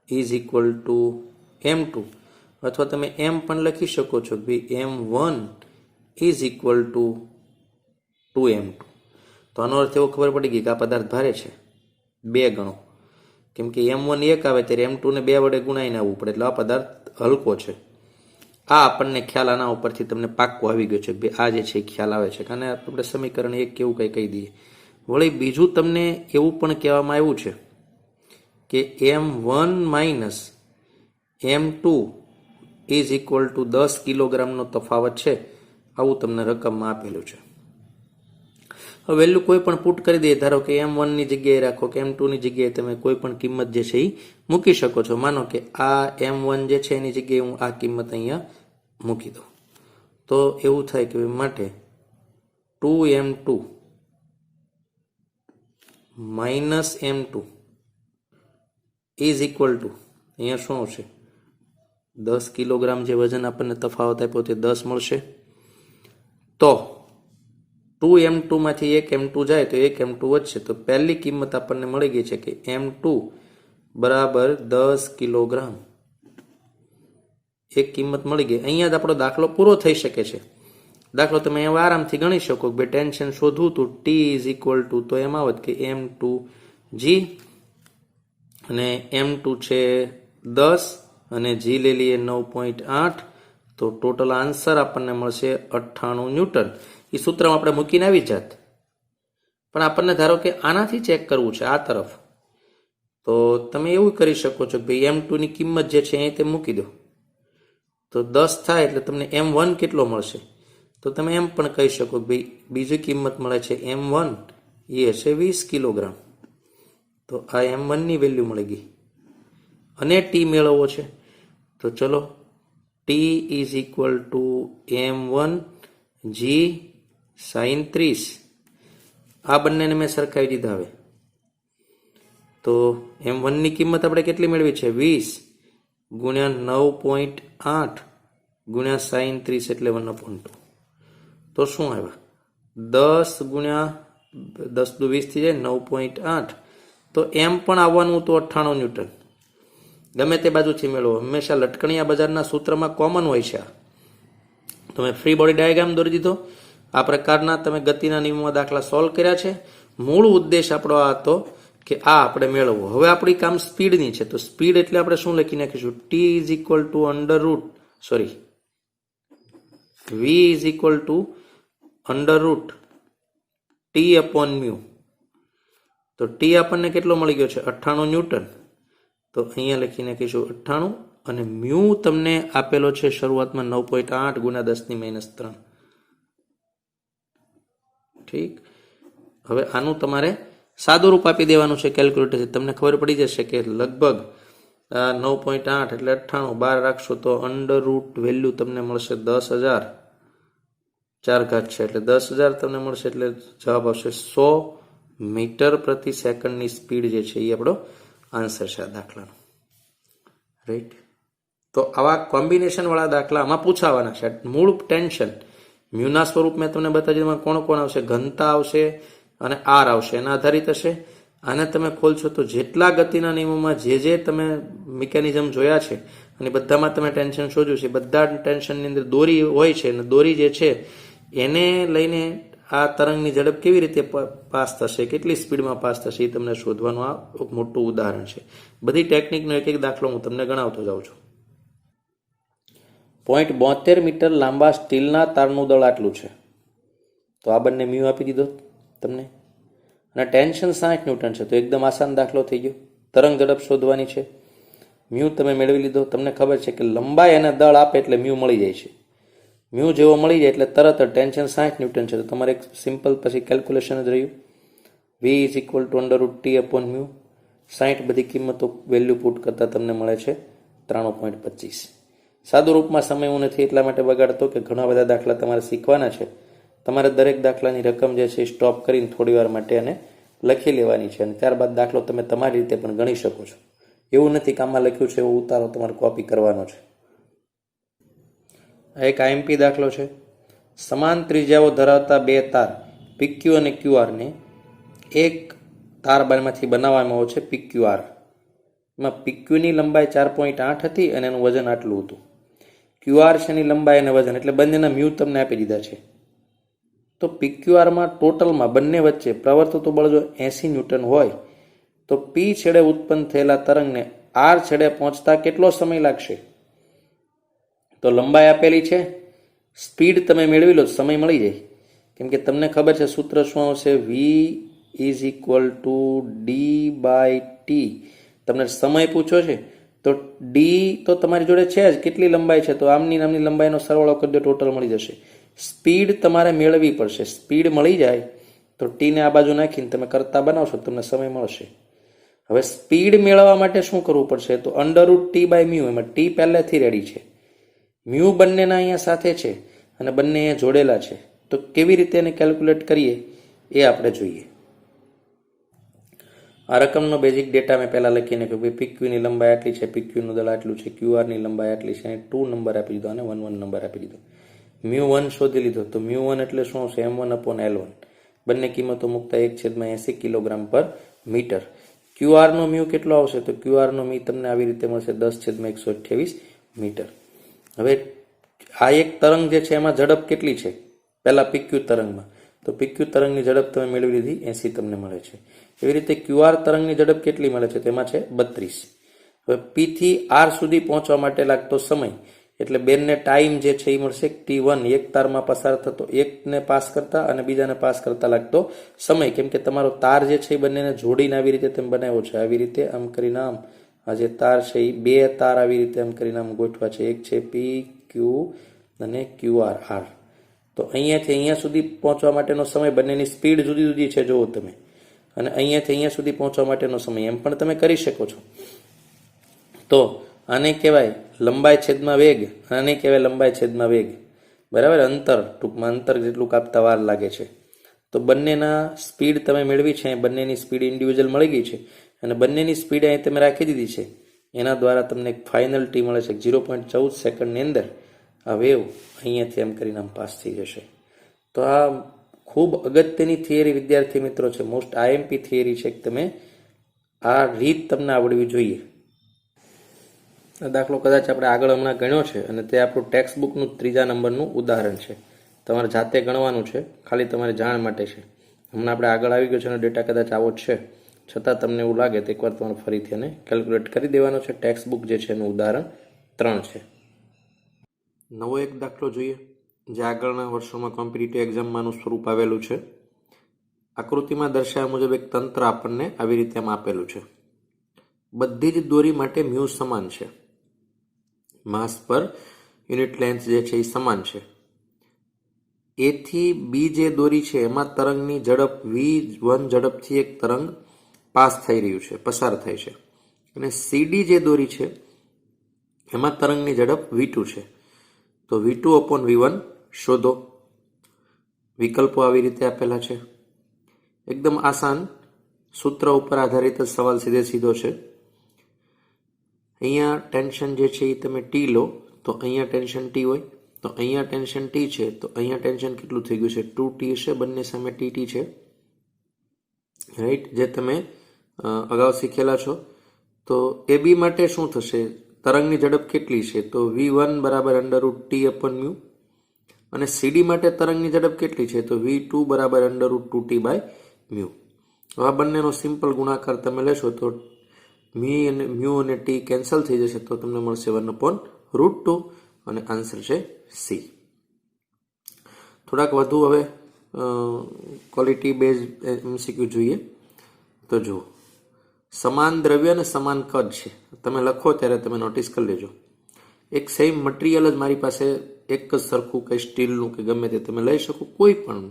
is equal two m2, અથવા તમે એમ પણ લખી શકો છો કે ભાઈ m1 is equal two 2m2. તો આનો અર્થ એવો ખબર પડી ગઈ કે આ પદાર્થ ભારે છે 2 ગણો, કેમ કે m1 1 આવે ત્યારે m2 ને 2 વડે ગુણાઈને આવવું પડે, એટલે આ પદાર્થ હલકો છે. આ આપણને ખ્યાલ આના ઉપરથી તમને પાક્કો આવી ગયો છે, આ જે છે ખ્યાલ આવે છે. અને આપણે સમીકરણ 1 કેવું કંઈ કહી દઈએ. વળી બીજું તમને એવું પણ કહેવામાં આવ્યું છે કે m1 minus m2 is equal two 10 કિલોગ્રામનો તફાવત છે, આવું તમને રકમમાં આપેલું છે. હવે વેલ્યુ કોઈ પણ પુટ કરી દઈએ, ધારો કે m1 ની જગ્યાએ રાખો કે m2 ની જગ્યાએ તમે કોઈ પણ કિંમત જે છે એ મૂકી શકો છો. માનો કે આ m1 જે છે એની જગ્યાએ હું આ કિંમત અહીંયા મૂકી દઉં, તો એવું થાય કે માટે 2m2 minus m2 is equal two અહીંયા શું આવશે 10 કિલોગ્રામ જે વજન આપણને તફાવત આપ્યો તે 10 મળશે. તો 2m2 માંથી એક m2 જાય તો એક m2 વધશે, તો પહેલી કિંમત આપણને મળી ગઈ છે કે m2 બરાબર 10 કિલોગ્રામ, એક કિંમત મળી ગઈ. અહીંયા જ આપણો દાખલો પૂરો થઈ શકે છે. દાખલો તમે અહીંયા આરામથી ગણી શકો કે ટેન્શન શોધવું તો t ઇઝ ઇક્વલ ટુ, તો એમ આવત કે m2g અને m2 છે 10 અને g લઈ લઈએ 9.8, તો ટોટલ આન્સર આપણને મળશે 98 ન્યૂટન. એ સૂત્રમાં આપણે મૂકીને આવી જાત, પણ આપણને ધારો કે આનાથી ચેક કરવું છે આ તરફ, તો તમે એવું કરી શકો છો કે ભાઈ m2 ની કિંમત જે છે અહીં તે મૂકી દો, તો 10 થાય એટલે તમને m1 કેટલો મળશે. તો તમે એમ પણ કહી શકો કે ભાઈ બીજી કિંમત મળે છે m1 એ હશે 20 કિલોગ્રામ. તો આ m1 ની વેલ્યુ મળી ગઈ અને t મેળવવો છે, તો ચલો t is equal two m1g sin 30, આ બંનેને મેં સરખાવી દીધા. હવે તો m1 ની કિંમત આપણે કેટલી મેળવી છે 20 ગુણ્યા 9.8 ગુણ્યા sin 30 એટલે 1/2, તો શું આવ્યા 10 ગુણ્યા 10 દુ 20 થઈ જાય 9.8, તો એમ પણ આવવાનું તો 98 ન્યૂટન. ગમે તે બાજુથી મેળવો, હંમેશા લટકણિયા બજારના સૂત્રમાં કોમન હોય છે. તમે ફ્રી બોડી ડાયાગ્રામ દોરી દીધો, આ પ્રકારના તમે ગતિના નિયમોમાં દાખલા સોલ્વ કર્યા છે. મૂળ ઉદ્દેશ આપણો આ હતો કે આ આપણે મેળવવો. હવે આપણી કામ સ્પીડની છે, તો સ્પીડ એટલે આપણે શું લખી નાખીશું t is equal two v is equal to under root t upon mu. તો t આપણને કેટલો મળી ગયો છે 98 ન્યૂટન, તો અહીંયા લખી નાખીશું 98 અને મ્યુ તમને આપેલો છે શરૂઆતમાં 9.8 ગુણ્યા 10⁻3. ઠીક, હવે આનું તમારે સાદું રૂપ આપી દેવાનું છે કેલ્ક્યુલેટર, તમને ખબર પડી જશે કે લગભગ 9.8 એટલે 98 12 રાખશો તો અંડરરૂટ વેલ્યુ તમને મળશે 10,000 4 ઘાત છે એટલે 10,000 તમને મળશે, એટલે જવાબ આવશે 100 મીટર પ્રતિ સેકન્ડની સ્પીડ જે છે એ આપણો આન્સર છે આ દાખલાનો. રાઈટ, તો આવા કોમ્બિનેશન વાળા દાખલા આમાં પૂછાવાના છે. મૂળ ટેન્શન મ્યુના સ્વરૂપ મેં તમને બતાવી દીધું, કોણ કોણ આવશે, ઘનતા આવશે અને આર આવશે, એના આધારિત હશે. આને તમે ખોલશો તો જેટલા ગતિના નિયમોમાં જે તમે મિકેનિઝમ જોયા છે અને બધામાં તમે ટેન્શન શોધ્યું છે, બધા ટેન્શનની અંદર દોરી હોય છે અને દોરી જે છે એને લઈને આ તરંગની ઝડપ કેવી રીતે પાસ થશે, કેટલી સ્પીડમાં પાસ થશે, એ તમને શોધવાનું આ એક મોટું ઉદાહરણ છે. બધી ટેકનિકનો એક એક દાખલો હું તમને ગણાવતો જાઉં છું. .72 મીટર લાંબા સ્ટીલના તારનું દળ આટલું છે. તો આ બંને મ્યુ આપી દીધો તમને. અને ટેન્શન 60 ન્યૂટન છે. તો એકદમ આસાન દાખલો થઈ ગયો. તરંગ ઝડપ શોધવાની છે. મ્યુ તમે મેળવી લીધો. તમને ખબર છે કે લંબાઈ અને દળ આપે એટલે મ્યુ મળી જાય છે. મ્યુ જેવો મળી જાય એટલે તરત જ ટેન્શન 60 ન્યૂટન છે. તો તમારે એક સિમ્પલ પછી કેલ્ક્યુલેશન જ રહ્યું. V is equal two √T/μ. 60 બધી કિંમતો વેલ્યુ પુટ કરતા તમને મળે છે 93.25. સાદું રૂપમાં સમય હું નથી એટલા માટે બગાડતો કે ઘણા બધા દાખલા તમારે શીખવાના છે. તમારે દરેક દાખલાની રકમ જે છે સ્ટોપ કરીને થોડી વાર માટે એને લખી લેવાની છે અને ત્યારબાદ દાખલો તમે તમારી રીતે પણ ગણી શકો છો. એવું નથી કે આમાં લખ્યું છે એવું ઉતારો તમારે કોપી કરવાનો છે. આ એક IMP દાખલો છે. સમાન ત્રિજ્યાઓ ધરાવતા બે તાર PQ અને QR ને એક તારબારમાંથી બનાવવામાં આવ્યો છે PQR. એમાં PQ ની લંબાઈ 4.8 હતી અને એનું વજન આટલું હતું. QR છે એની લંબાઈ અને વજન એટલે બંનેના મ્યુ તમને આપી દીધા છે. તો PQRમાં ટોટલમાં બંને વચ્ચે પ્રવર્તતું બળ જો 80 ન્યૂટન હોય તો P છેડે ઉત્પન્ન થયેલા તરંગને R છેડે પહોંચતા કેટલો સમય લાગશે? તો લંબાઈ આપેલી છે, સ્પીડ તમે મેળવી લો, સમય મળી જાય. કેમ કે તમને ખબર છે સૂત્ર શું આવશે? V is equal two D/T. તમને સમય પૂછો છે તો D તો તમારી જોડે છે જ, કેટલી લંબાઈ છે તો આમની નામની લંબાઈનો સરવાળો કરી દો, ટોટલ મળી જશે. સ્પીડ તમારે મેળવવી પડશે. સ્પીડ મળી જાય તો T ને આ બાજુ નાખીને તમે કરતા બનાવશો તમને સમય મળશે. હવે સ્પીડ મેળવવા માટે શું કરવું પડશે? તો √T/μ. એમાં T પહેલેથી રેડી છે, મ્યુ બંનેના અહીંયા સાથે છે અને બંને અહીંયા જોડેલા છે. તો કેવી રીતે એને કેલ્ક્યુલેટ કરીએ એ આપણે જોઈએ. આ રકમનો બેઝિક ડેટા મેં પહેલાં લખીને કે ભાઈ PQ ની લંબાઈ આટલી છે, PQ નું દળ આટલું છે, QR ની લંબાઈ આટલી છે, 2 નંબર આપી દીધો અને 1 નંબર આપી દીધો. μ1 શોધી લીધો. તો μ1 એટલે શું આવશે? m1/L1. બંને કિંમતો મૂકતા 1/80 kg/મીટર. QR નો મ્યુ કેટલો આવશે? તો QR નો મી તમને આવી રીતે મળશે 10/128 મીટર. હવે આ એક તરંગ જે છે એમાં ઝડપ કેટલી છે? પહેલા PQ તરંગમાં તો PQ તરંગની ઝડપ તમે મેળવી લીધી, 80 તમને મળે છે. એવી રીતે QR તરંગની ઝડપ કેટલી મળે છે? તેમાં છે 32. હવે P થી R સુધી પહોંચવા માટે લાગતો સમય એટલે બેનને ટાઈમ જે છે એ મળશે T1. એક તારમાં પસાર થતો, એકને પાસ કરતા અને બીજાને પાસ કરતા લાગતો સમય. કેમ કે તમારો તાર જે છે એ બંનેને જોડીને આવી રીતે તમે બનાવ્યો છે. આવી રીતે આમ કરીને આમ આ જે તાર છે એ બે તાર આવી રીતે આમ કરીને આમ ગોઠવા છે. એક છે PQ અને QR. તો અહીંયાથી અહીંયા સુધી પહોંચવા માટેનો સમય, બંનેની સ્પીડ જુદી જુદી છે જુઓ તમે, અને અહીંયાથી અહીંયા સુધી પહોંચવા માટેનો સમય એમ પણ તમે કરી શકો છો. તો આને કહેવાય લંબાઈ છેદમાં વેગ, આને કહેવાય લંબાઈ છેદમાં વેગ. બરાબર? અંતર, ટૂંકમાં અંતર જેટલું કાપતા વાર લાગે છે. તો બંનેના સ્પીડ તમે મેળવી છે, બંનેની સ્પીડ ઇન્ડિવિજ્યુઅલ મળી ગઈ છે અને બંનેની સ્પીડ અહીં તમે રાખી દીધી છે. એના દ્વારા તમને એક ફાઇનલ ટી મળે છે. 0.14 સેકન્ડની અંદર આ વેવ અહીંયાથી એમ કરીને આમ પાસ થઈ જશે. તો આ ખૂબ અગત્યની થિયરી વિદ્યાર્થી મિત્રો છે. મોસ્ટ IMP થિયરી છે કે તમે આ રીત તમને આવડવી જોઈએ. આ દાખલો કદાચ આપણે આગળ હમણાં ગણ્યો છે અને તે આપણું ટેક્સ્ટ બુકનું 3જા નંબરનું ઉદાહરણ છે. તમારે જાતે ગણવાનું છે, ખાલી તમારી જાણ માટે છે. હમણાં આપણે આગળ આવી ગયો છે અને ડેટા કદાચ આવો જ છે, છતાં તમને એવું લાગે તો એકવાર તમારે ફરીથી એને કેલ્ક્યુલેટ કરી દેવાનો છે. ટેક્સ્ટ બુક જે છે એનું ઉદાહરણ 3 છે. નવો એક દાખલો જોઈએ જે આગળના વર્ષોમાં કોમ્પિટિટિવ એક્ઝામમાંનું સ્વરૂપ આવેલું છે. આકૃતિમાં દર્શાવ્યા મુજબ એક તંત્ર આપણને આવી રીતે આમ આપેલું છે. બધી જ દોરી માટે મ્યુ સમાન છે, માસ પર યુનિટ લેન્થ જે છે એ સમાન છે. A થી B જે દોરી છે એમાં તરંગની ઝડપ v1 ઝડપથી એક તરંગ પાસ થઈ રહ્યું છે, પસાર થાય છે. અને CD જે દોરી છે એમાં તરંગની ઝડપ v2 છે. તો v2/v1 શોધો. વિકલ્પો આવી રીતે આપેલા છે. એકદમ આસાન સૂત્ર ઉપર આધારિત જ સવાલ સીધે સીધો છે. અહીંયા ટેન્શન જે છે એ તમે T લો તો અહીંયા ટેન્શન T હોય, તો અહીંયા ટેન્શન T છે તો અહીંયા ટેન્શન કેટલું થઈ ગયું છે? 2T હશે. બંને સામે TT છે, રાઈટ, જે તમે અગાઉ શીખેલા છો. તો AB માટે શું થશે? તરંગની ઝડપ કેટલી છે? તો v1 = √T/μ. અને CD માટે તરંગની ઝડપ કેટલી છે? તો v2 = √2T/μ. આ બંનેનો સિમ્પલ ગુણાકાર તમે લેશો તો મ્યુ અને T કેન્સલ થઈ જશે તો તમને મળશે 1/√2. અને આન્સર છે સી. થોડાક વધુ હવે ક્વોલિટી બેઝ MCQ જોઈએ. તો જુઓ, સમાન દ્રવ્ય અને સમાન કદ છે. તમે લખો ત્યારે તમે નોટિસ કરી લેજો. એક સેમ મટીરિયલ જ મારી પાસે એક જ સરખું કંઈ સ્ટીલનું કે ગમે તે તમે લઈ શકો, કોઈ પણ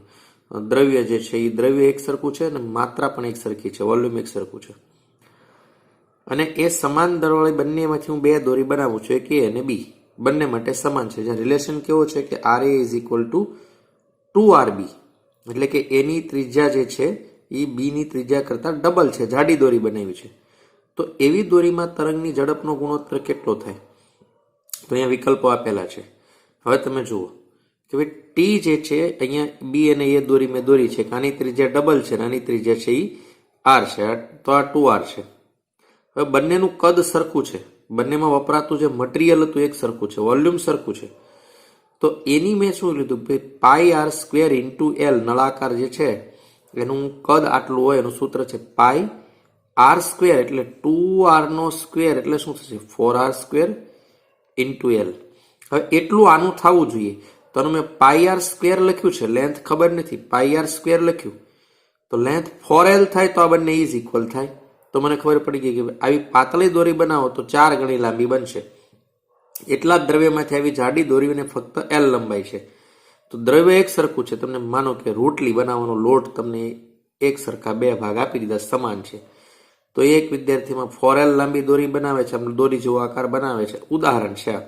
દ્રવ્ય જે છે એ દ્રવ્ય એક સરખું છે અને માત્રા પણ એક સરખી છે, વોલ્યુમ એક સરખું છે. અને એ સમાન દળવાળી બંનેમાંથી હું બે દોરી બનાવું છું, એક A અને B, બંને માટે સમાન છે. જ્યાં રિલેશન કેવો છે કે RA is equal two 2RB, એટલે કે એની ત્રિજ્યા જે છે એ બીની ત્રિજ્યા કરતાં ડબલ છે, જાડી દોરી બનાવી છે. તો એવી દોરીમાં તરંગની ઝડપનો ગુણોત્તર કેટલો થાય? તો અહીંયા વિકલ્પો આપેલા છે. હવે તમે જુઓ કે ભાઈ ટી જે છે અહીંયા બી અને એ દોરી મેં દોરી છે કે આની ત્રિજ્યા ડબલ છે અને આની ત્રિજ્યા છે એ R છે, તો આ 2R છે. હવે બંનેનું કદ સરખું છે, બંનેમાં વપરાતું જે મટીરિયલ હતું એક સરખું છે, વોલ્યુમ સરખું છે. તો એની મેં શું લીધું, પાઈ R સ્ક્વેર ઇન્ટુ L, નળાકાર જે છે એનું કદ આટલું હોય, એનું સૂત્ર છે પાઈ R સ્ક્વેર, એટલે 2R નો સ્ક્વેર એટલે શું થશે 4R સ્ક્વેર ઇન્ટુ L. હવે એટલું આનું થવું જોઈએ. તો મેં પાઈ R સ્ક્વેર લખ્યું છે, લેન્થ ખબર નથી, પાઈ R સ્ક્વેર લખ્યું તો લેન્થ 4L થાય, તો આ બંને ઇઝ ઇક્વલ થાય. તો મને ખબર પડી ગઈ કે આવી પાતળી દોરી બનાવો તો 4 ગણી લાંબી બનશે. એટલા જ દ્રવ્યમાંથી આવી જાડી દોરીને ફક્ત L લંબાઈ છે. તો દ્રવ્ય એક સરખું છે. તમને માનો કે રોટલી બનાવવાનો લોટ તમને એક સરખા બે ભાગ આપી દીધા, સમાન છે. તો એક વિદ્યાર્થીમાં 4L લાંબી દોરી બનાવે છે, દોરી જેવો આકાર બનાવે છે, ઉદાહરણ છે આ.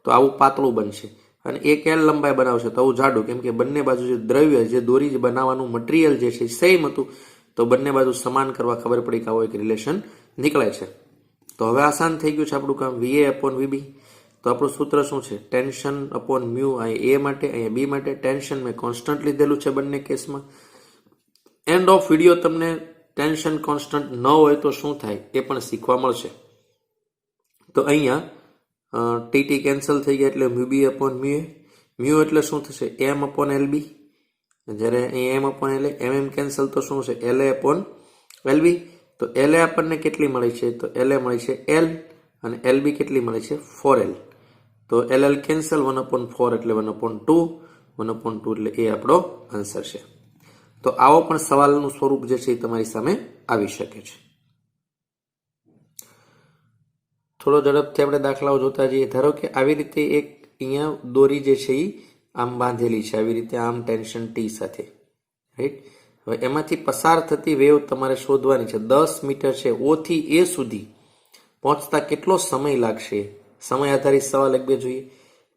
તો આવું પાતળું બનશે. અને એક L લંબાઈ બનાવશે તો આવું જાડું, કેમ કે બંને બાજુ જે દ્રવ્ય, જે દોરી બનાવવાનું મટીરિયલ જે છે સેમ હતું, તો બંને બાજુ સમાન કરવા ખબર પડી કે આવો એક રિલેશન નીકળે છે. તો હવે આસાન થઈ ગયું છે આપણું કામ. VA upon VB. તો આપણું સૂત્ર શું છે? ટેન્શન અપોન મ્યુ, અહીંયા A માટે, અહીંયા B માટે. ટેન્શન મેં કોન્સ્ટન્ટ લીધેલું છે બંને કેસમાં. એન્ડ ઓફ વિડીયો તમને ટેન્શન કોન્સ્ટન્ટ ન હોય તો શું થાય એ પણ શીખવા મળશે. તો અહીંયા TT કેન્સલ થઈ ગયા એટલે mu B upon mu A. Mu એટલે શું થશે? M upon LB. જ્યારે અહીંયા M upon LA, MM cancel તો શું છે? LA upon LB. તો LA આપણને કેટલી મળી છે? તો LA મળી છે L, અને LB કેટલી મળી છે? 4L. તો LL કેન્સલ, 1/4 એટલે 1/2, 1/2 એટલે એ આપણો આન્સર છે. તો આવો પણ સવાલનું સ્વરૂપ જે છે એ તમારી સામે આવી શકે છે. થોડો ઝડપથી આપણે દાખલાઓ જોતા જઈએ. ધારો કે આવી રીતે એક અહીંયા દોરી જે છે એ આમ બાંધેલી છે, આવી રીતે આમ ટેન્શન T સાથે, રાઈટ. હવે એમાંથી પસાર થતી વેવ તમારે શોધવાની છે. 10 મીટર છે, O થી A સુધી પહોંચતા કેટલો સમય લાગશે? સમય આધારિત સવાલ એક બે જોઈએ.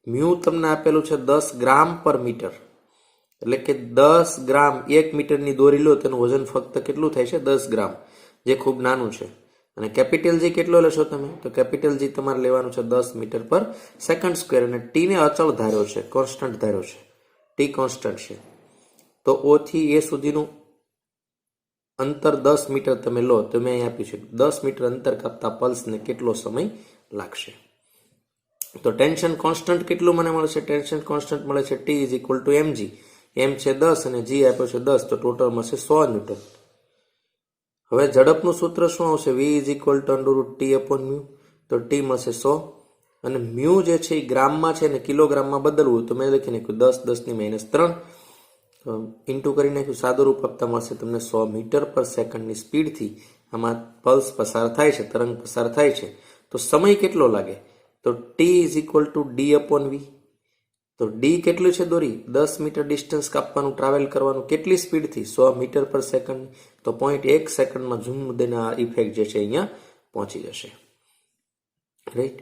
મ્યુ તમને આપેલું છે 10 ગ્રામ પર મીટર, એટલે કે 10 ગ્રામ, 1 મીટરની દોરી લો તેનું વજન ફક્ત કેટલું થાય છે? 10 ગ્રામ, જે ખૂબ નાનું છે. અને કેપિટલ G કેટલો લેશો તમે? તો કેપિટલ G તમારે લેવાનું છે 10 મીટર પર સેકન્ડ સ્ક્વેર. અને T ને અચળ ધાર્યો છે, કોન્સ્ટન્ટ ધાર્યો છે, T કોન્સ્ટન્ટ છે. તો O થી A સુધીનું અંતર 10 મીટર તમે લો, તો મેં અહીં આપ્યું છે 10 મીટર અંતર કાપતા પલ્સને કેટલો સમય લાગશે. તો ટેન્શન કોન્સ્ટન્ટ કેટલું મને મળે છે? ટેન્શન કોન્સ્ટન્ટ મળે છે T is equal two mg. M છે 10 અને G આપ્યો છે 10, તો ટોટલ મળશે 100 ન્યૂટન. હવે ઝડપનું સૂત્ર શું આવશે? V is equal to under root T upon mu. તો T મળશે 100, અને મ્યુ જે છે એ ગ્રામમાં છે ને કિલોગ્રામમાં બદલવું, તો મેં લખી નાખ્યું 10 10 - 3, ઇન્ટુ કરી નાખ્યું. સાદું રૂપ આપતા મળશે તમને 100 મીટર પર સેકન્ડની સ્પીડથી આમાં પલ્સ પસાર થાય છે, તરંગ પસાર થાય છે. તો સમય કેટલો લાગે? તો T is equal two D upon V. તો D કેટલું છે દોરી? 10 મીટર ડિસ્ટન્સ કાપવાનું, ટ્રાવેલ કરવાનું, કેટલી સ્પીડથી? 100 મીટર પર સેકન્ડ. તો 0.1 સેકન્ડમાં ઝૂમ દઈને આ ઇફેક્ટ જે છે અહીંયા પહોંચી જશે, રાઈટ.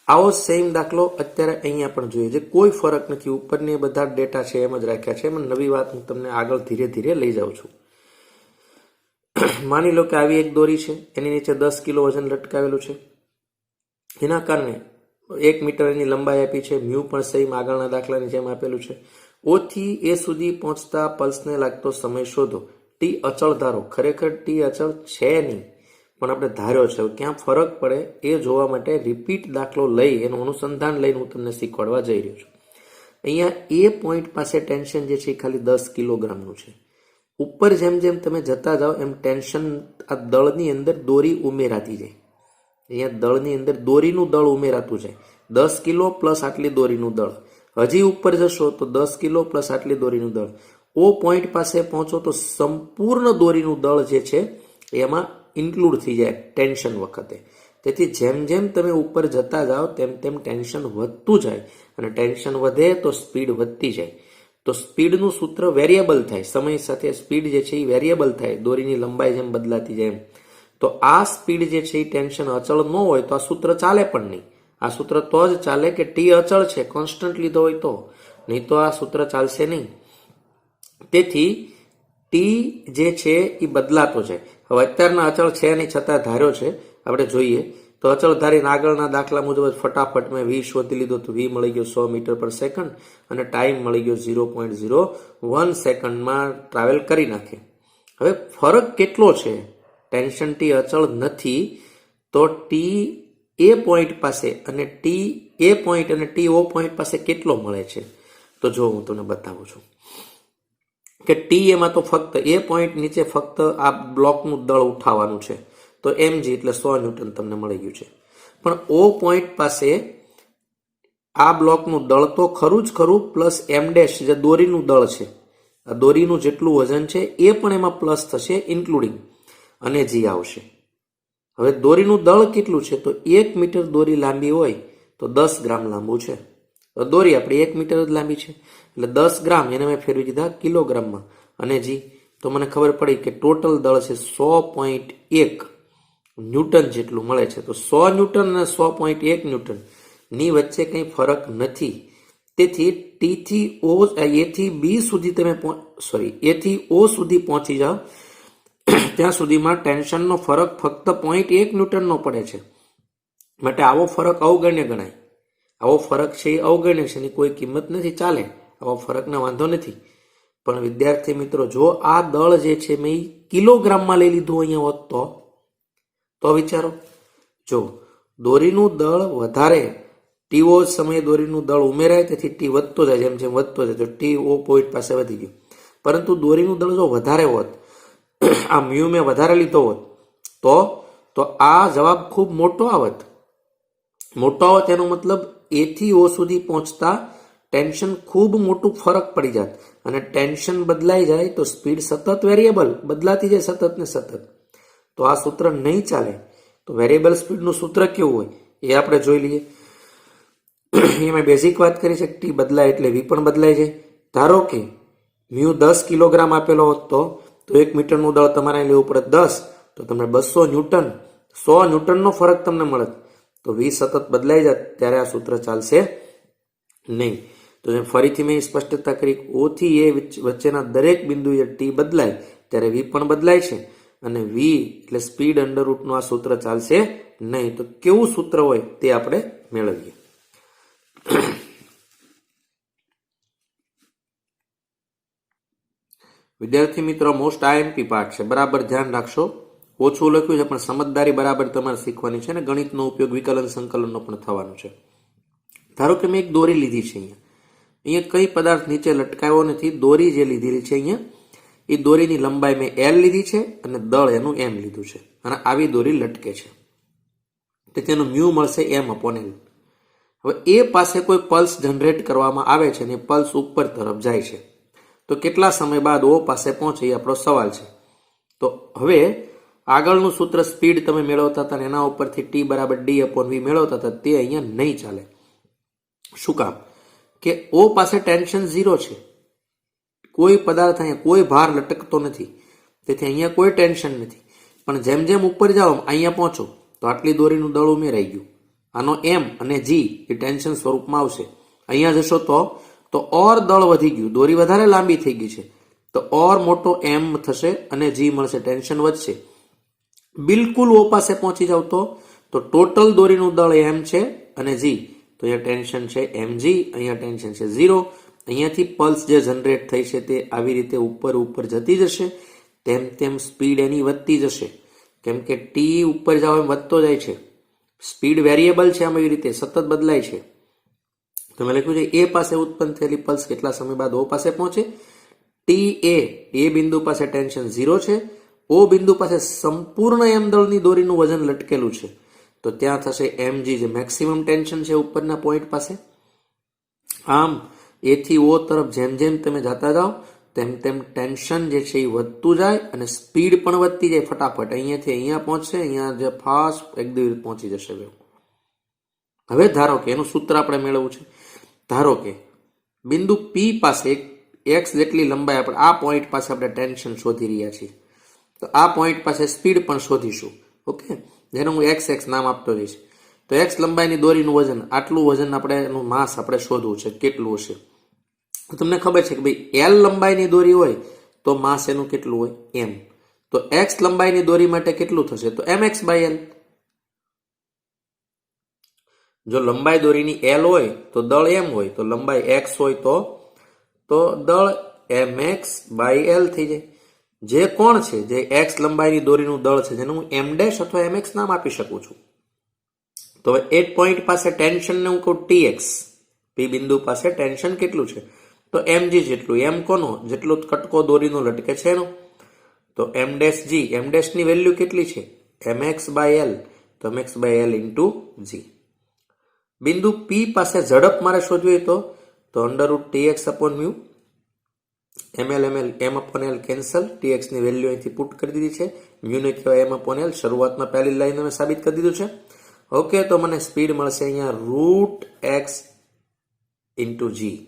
આવો સેમ દાખલો અત્યારે અહીંયા પણ જોઈએ છે, કોઈ ફરક નથી. ઉપરની બધા ડેટા છે એમ જ રાખ્યા છે. એમાં નવી વાત હું તમને આગળ ધીરે ધીરે લઈ જાઉં છું. માની લો કે આવી એક દોરી છે, એની નીચે 10 કિલો વજન લટકાવેલું છે. એના કારણે 1 મીટર એની લંબાઈ આપી છે. મ્યુ પણ સેમ આગળના દાખલાની જેમ આપેલું છે. O થી A સુધી પહોંચતા પલ્સને લાગતો સમય શોધો. T અચળ ધારો. ખરેખર T અચળ છે નહીં, પણ આપણે ધાર્યો છે. ક્યાં ફરક પડે એ જોવા માટે રિપીટ દાખલો લઈ એનું અનુસંધાન લઈને હું તમને શીખવાડવા જઈ રહ્યો છું. અહીંયા એ પોઈન્ટ પાસે ટેન્શન જે છે એ ખાલી 10 કિલોગ્રામનું છે. ઉપર જેમ જેમ તમે જતા જાઓ એમ ટેન્શન આ દળની અંદર દોરી ઉમેરાતી જાય. અહીંયા દળની અંદર દોરીનું દળ ઉમેરાતું જાય. 10 કિલો પ્લસ આટલી દોરીનું દળ. હજી ઉપર જશો તો 10 કિલો પ્લસ આટલી દોરીનું દળ. ઓ પોઈન્ટ પાસે પહોંચો તો સંપૂર્ણ દોરીનું દળ જે છે એમાં ઇન્ક્લુડ થઈ જાય ટેન્શન વખતે. તેથી જેમ જેમ તમે ઉપર જતા જાઓ તેમ તેમ ટેન્શન વધતું જાય, અને ટેન્શન વધે તો સ્પીડ વધતી જાય. તો સ્પીડનું સૂત્ર વેરિયેબલ થાય, સમય સાથે સ્પીડ જે છે એ વેરિયેબલ થાય, દોરીની લંબાઈ જેમ બદલાતી જાય એમ. તો આ સ્પીડ જે છે એ ટેન્શન અચળ ન હોય તો આ સૂત્ર ચાલે પણ નહીં. આ સૂત્ર તો જ ચાલે કે ટી અચળ છે, કોન્સ્ટન્ટ લીધો હોય તો, નહીં તો આ સૂત્ર ચાલશે નહીં. તેથી ટી જે છે એ બદલાતો જાય. હવે અત્યારના અચળ છે નહીં છતાં ધાર્યો છે આપણે જોઈએ તો અચળ ધારીને આગળના દાખલા મુજબ ફટાફટ મેં v શોધી લીધો તો v મળી ગયો 100 મીટર પર સેકન્ડ અને ટાઈમ મળી ગયો 0.01 સેકન્ડમાં ટ્રાવેલ કરી નાખે. હવે ફરક કેટલો છે? ટેન્શન ટી અચળ નથી તો ટી એ પોઈન્ટ પાસે અને ટી એ પોઈન્ટ અને ટી ઓ પોઈન્ટ પાસે કેટલો મળે છે? તો જો હું તમને બતાવું છું કે ટી એમાં તો ફક્ત એ પોઈન્ટ નીચે ફક્ત આ બ્લોકનું દળ ઉઠાવવાનું છે તો mg એટલે 100 ન્યૂટન તમને મળી ગયું છે. પણ ઓ પોઈન્ટ પાસે આ બ્લોકનું દળ તો ખરું જ ખરું, પ્લસ m ડેશ જે દોરીનું દળ છે, આ દોરીનું જેટલું વજન છે એ પણ એમાં પ્લસ થશે ઇન્ક્લુડિંગ, અને g આવશે. હવે દોરીનું દળ કેટલું છે? તો 1 મીટર દોરી લાંબી હોય તો 10 ગ્રામ લાંબુ છે. તો દોરી આપણી 1 મીટર જ લાંબી છે એટલે 10 ગ્રામ એને મેં ફેરવી દીધા કિલોગ્રામમાં, અને g તો મને ખબર પડી કે ટોટલ દળ છે 100.1 ન્યૂટન જેટલું મળે છે. તો 100 ન્યૂટન અને 100.1 ન્યૂટન ની વચ્ચે કંઈ ફરક નથી. તેથી ટી થી ઓ એ થી બી સુધી તમે એ થી ઓ સુધી પહોંચી જાઓ ત્યાં સુધીમાં ટેન્શનનો ફરક ફક્ત 0.1 ન્યૂટનનો પડે છે. માટે આવો ફરક અવગણ્ય ગણાય. આવો ફરક છે એ અવગણ્ય છે, એની કોઈ કિંમત નથી, ચાલે, આવો ફરકનો વાંધો નથી. પણ વિદ્યાર્થી મિત્રો, જો આ દળ જે છે મેં કિલોગ્રામમાં લઈ લીધું અહીંયા હોત તો વિચારો, જો દોરીનું દળ વધારે ટીઓ સમયે દોરીનું દળ ઉમેરાય તેથી ટી વધતો જાય, જેમ જેમ વધતો જાય તો ટી ઓ પોઈન્ટ પાસે વધી ગયું. પરંતુ દોરીનું દળ જો વધારે હોત, આ મ્યુ મેં વધારે લીધો હોત તો આ જવાબ ખૂબ મોટો આવત. મોટો આવત એનો મતલબ એ થી ઓ સુધી પહોંચતા ટેન્શન ખૂબ મોટું ફરક પડી જાત, અને ટેન્શન બદલાઈ જાય તો સ્પીડ સતત વેરિયેબલ બદલાતી જાય સતત ને સતત. તો આ સૂત્ર નહીં ચાલે. તો વેરિયેબલ સ્પીડનું સૂત્ર કેવું હોય એ આપણે જોઈ લઈએ. એ મેં બેઝિક વાત કરી છે, ટી બદલાય એટલે વી પણ બદલાઈ જાય. ધારો કે મ્યુ 10 કિલોગ્રામ આપેલો હોત તો 1 મીટરનું દળ તમારે લેવું પડે 10, તો તમને 200 ન્યૂટન 100 ન્યૂટનનો ફરક તમને મળે. તો વી સતત બદલાઈ જાય ત્યારે આ સૂત્ર ચાલશે નહીં. તો જેમ ફરીથી મેં સ્પષ્ટતા કરી, ઓ થી એ વચ્ચેના દરેક બિંદુએ ટી બદલાય ત્યારે વી પણ બદલાય છે, અને વી એટલે સ્પીડ અંડર રૂટનું આ સૂત્ર ચાલશે નહીં. તો કેવું સૂત્ર હોય તે આપણે મેળવીએ. વિદ્યાર્થી મિત્રો, મોસ્ટ આઈએમપી પાર્ટ છે, બરાબર ધ્યાન રાખશો. ઓછું લખ્યું છે પણ સમજદારી બરાબર તમારે શીખવાની છે, ને ગણિતનો ઉપયોગ વિકલન સંકલનનો પણ થવાનો છે. ધારો કે મેં એક દોરી લીધી છે, અહીંયા કઈ પદાર્થ નીચે લટકાવ્યો નથી. દોરી જે લીધેલી છે અહીંયા, એ દોરીની લંબાઈ મેં L લીધી છે અને દળ એનું M લીધું છે, અને આવી દોરી લટકે છે તો તેનું મ્યુ મળશે M/L. હવે એ પાસે કોઈ પલ્સ જનરેટ કરવામાં આવે છે અને પલ્સ ઉપર તરફ જાય છે, તો કેટલા સમય બાદ ઓ પાસે પહોંચે એ આપણો સવાલ છે. તો હવે આગળનું સૂત્ર સ્પીડ તમે મેળવતા હતા એના ઉપરથી T = D/V મેળવતા હતા, તે અહીંયા નહીં ચાલે. શું કામ? કે ઓ પાસે ટેન્શન 0 છે, કોઈ પદાર્થ અહીંયા કોઈ ભાર લટકતો નથી, તેથી અહીંયા કોઈ ટેન્શન નથી. પણ જેમ જેમ ઉપર જાઓ અહીંયા પહોંચો તો આટલી દોરીનું દળ ઉમેરાઈ ગયું, આનો M અને G એ ટેન્શન સ્વરૂપમાં આવશે. અહીંયા જશો તો ઓર દળ વધી ગયું, દોરી વધારે લાંબી થઈ ગઈ છે તો ઓર મોટો M થશે અને G મળશે, ટેન્શન વધશે. બિલકુલ ઓ પાસે પહોંચી જાવ તો ટોટલ દોરીનું દળ M છે અને G, તો અહીંયા ટેન્શન છે mg, અહીંયા ટેન્શન છે 0. અહીંયાથી પલ્સ જે જનરેટ થઈ છે તે આવી રીતે ઉપર જતી જશે, તેમ તેમ સ્પીડ એની વધતી જશે, કેમ કે ટી ઉપર જાવ એમ વધતો જાય છે. સ્પીડ વેરિયેબલ છે, આમ એવી રીતે સતત બદલાય છે. તમે લખ્યું છે એ પાસે ઉત્પન્ન થયેલી પલ્સ કેટલા સમય બાદ ઓ પાસે પહોંચે. ટી એ બિંદુ પાસે ટેન્શન 0 છે, ઓ બિંદુ પાસે સંપૂર્ણ M દળની દોરીનું વજન લટકેલું છે, તો ત્યાં થશે mg જે મેક્સિમમ ટેન્શન છે ઉપરના પોઈન્ટ પાસે. આમ એ થી ઓ તરફ જેમ જેમ તમે જતા જાઓ તેમ તેમ ટેન્શન જે છે એ વધતું જાય અને સ્પીડ પણ વધતી જાય ફટાફટ. અહીંયાથી અહીંયા પહોંચશે, અહીંયા જે ફાસ્ટ એકદમ પહોંચી જશે વેવ. હવે ધારો કે એનું સૂત્ર આપણે મેળવવું છે. ધારો કે બિંદુ પી પાસે એક્સ જેટલી લંબાઈ આપણે આ પોઈન્ટ પાસે આપણે ટેન્શન શોધી રહ્યા છીએ, તો આ પોઈન્ટ પાસે સ્પીડ પણ શોધીશું. ઓકે, જેને હું એક્સ એક્સ નામ આપતો રહીશ. તો એક્સ લંબાઈની દોરીનું વજન, આટલું વજન આપણે એનું માસ આપણે શોધવું છે કેટલું હશે. તો તમને ખબર છે કે ભાઈ એલ લંબાઈની દોરી હોય તો માસ એનું કેટલું હોય એમ. તો એક્સ લંબાઈની દોરી માટે કેટલું થશે તો એમ એક્સ બાય એલ. જો લંબાઈ દોરીની એલ હોય તો દળ એમ હોય, તો લંબાઈ એક્સ હોય તો દળ એમ એક્સ બાય એલ થઈ જાય. જે કોણ છે જે એક્સ લંબાઈની દોરીનું દળ છે જેને હું એમ ડેશ અથવા એમ એક્સ નામ આપી શકું છું. તો હવે એ પોઈન્ટ પાસે ટેન્શનને હું કહું ટી એક્સ. પી બિંદુ પાસે ટેન્શન કેટલું છે તો mg જેટલું. એમ કોનો જેટલો કટકો દોરીનો લટકે છે એનો. તો m dash g, m dash ની વેલ્યુ કેટલી છે એમ એક્સ બાય એલ, તો m x by l into g. બિંદુ પી પાસે ઝડપ મારે શોધવી તો under root T x upon mu, ml m upon l cancel, T x ની વેલ્યુ અહીંથી પુટ કરી દીધી છે, મ્યુ ને કહેવાય એમ અપોન એલ. શરૂઆતમાં પહેલી લાઈન અમે સાબિત કરી દીધું છે. ઓકે, તો મને સ્પીડ મળશે અહીંયા રૂટ એક્સ ઇન્ટુ જી.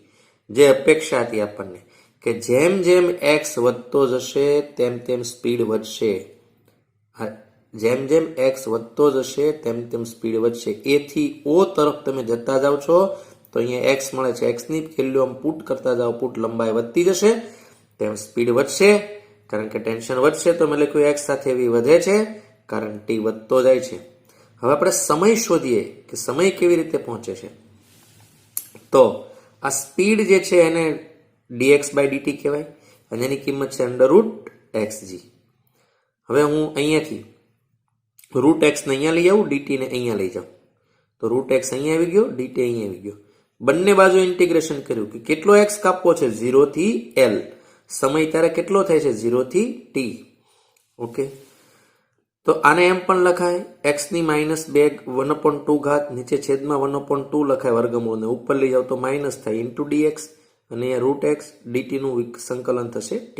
જે અપેક્ષા હતી આપણને કે જેમ જેમ એક્સ વધતો જશે તેમ તેમ સ્પીડ વધશે. જેમ જેમ એક્સ વધતો જશે તેમ તેમ સ્પીડ વધશે. એ થી ઓ તરફ તમે જતા જાઓ છો તો અહીંયા એક્સ મળે છે, એક્સ ની વેલ્યુ આમ પુટ કરતા જાઓ, પુટ લંબાઈ વધતી જશે તેમ સ્પીડ વધશે. કારણ કે ટેન્શન વધશે તો મેં લખ્યું એક્સ સાથે એવી વધે છે કારણ ટી વધતો જાય છે. હવે આપણે સમય શોધીએ કે સમય કેવી રીતે પહોંચે છે. તો આ સ્પીડ જે છે એને dx બાય dt કહેવાય અને એની કિંમત છે અંડર રૂટ એક્સ જી. હવે હું અહીંયાથી રૂટ એક્સ ને અહીંયા લઈ આવું, dt ને અહીંયા લઈ જાઉં, તો રૂટ એક્સ અહીંયા આવી ગયો, dt અહીંયા આવી ગયો. બંને બાજુ ઇન્ટિગ્રેશન કર્યું કે કેટલો એક્સ કાપવો છે 0 થી l. સમય ત્યારે કેટલો થાય છે 0 થી t. ઓકે, તો આને એમ પણ લખાય એક્સ ની -2 ઘાત નીચે છેદમાં 1/2 લખાય વર્ગમૂળ ને ઉપર લઈ જાવ તો માઇનસ થાય ઇન્ટુ dx અને અહીંયા રૂટ એક્સ dt નું સંકલન થશે t.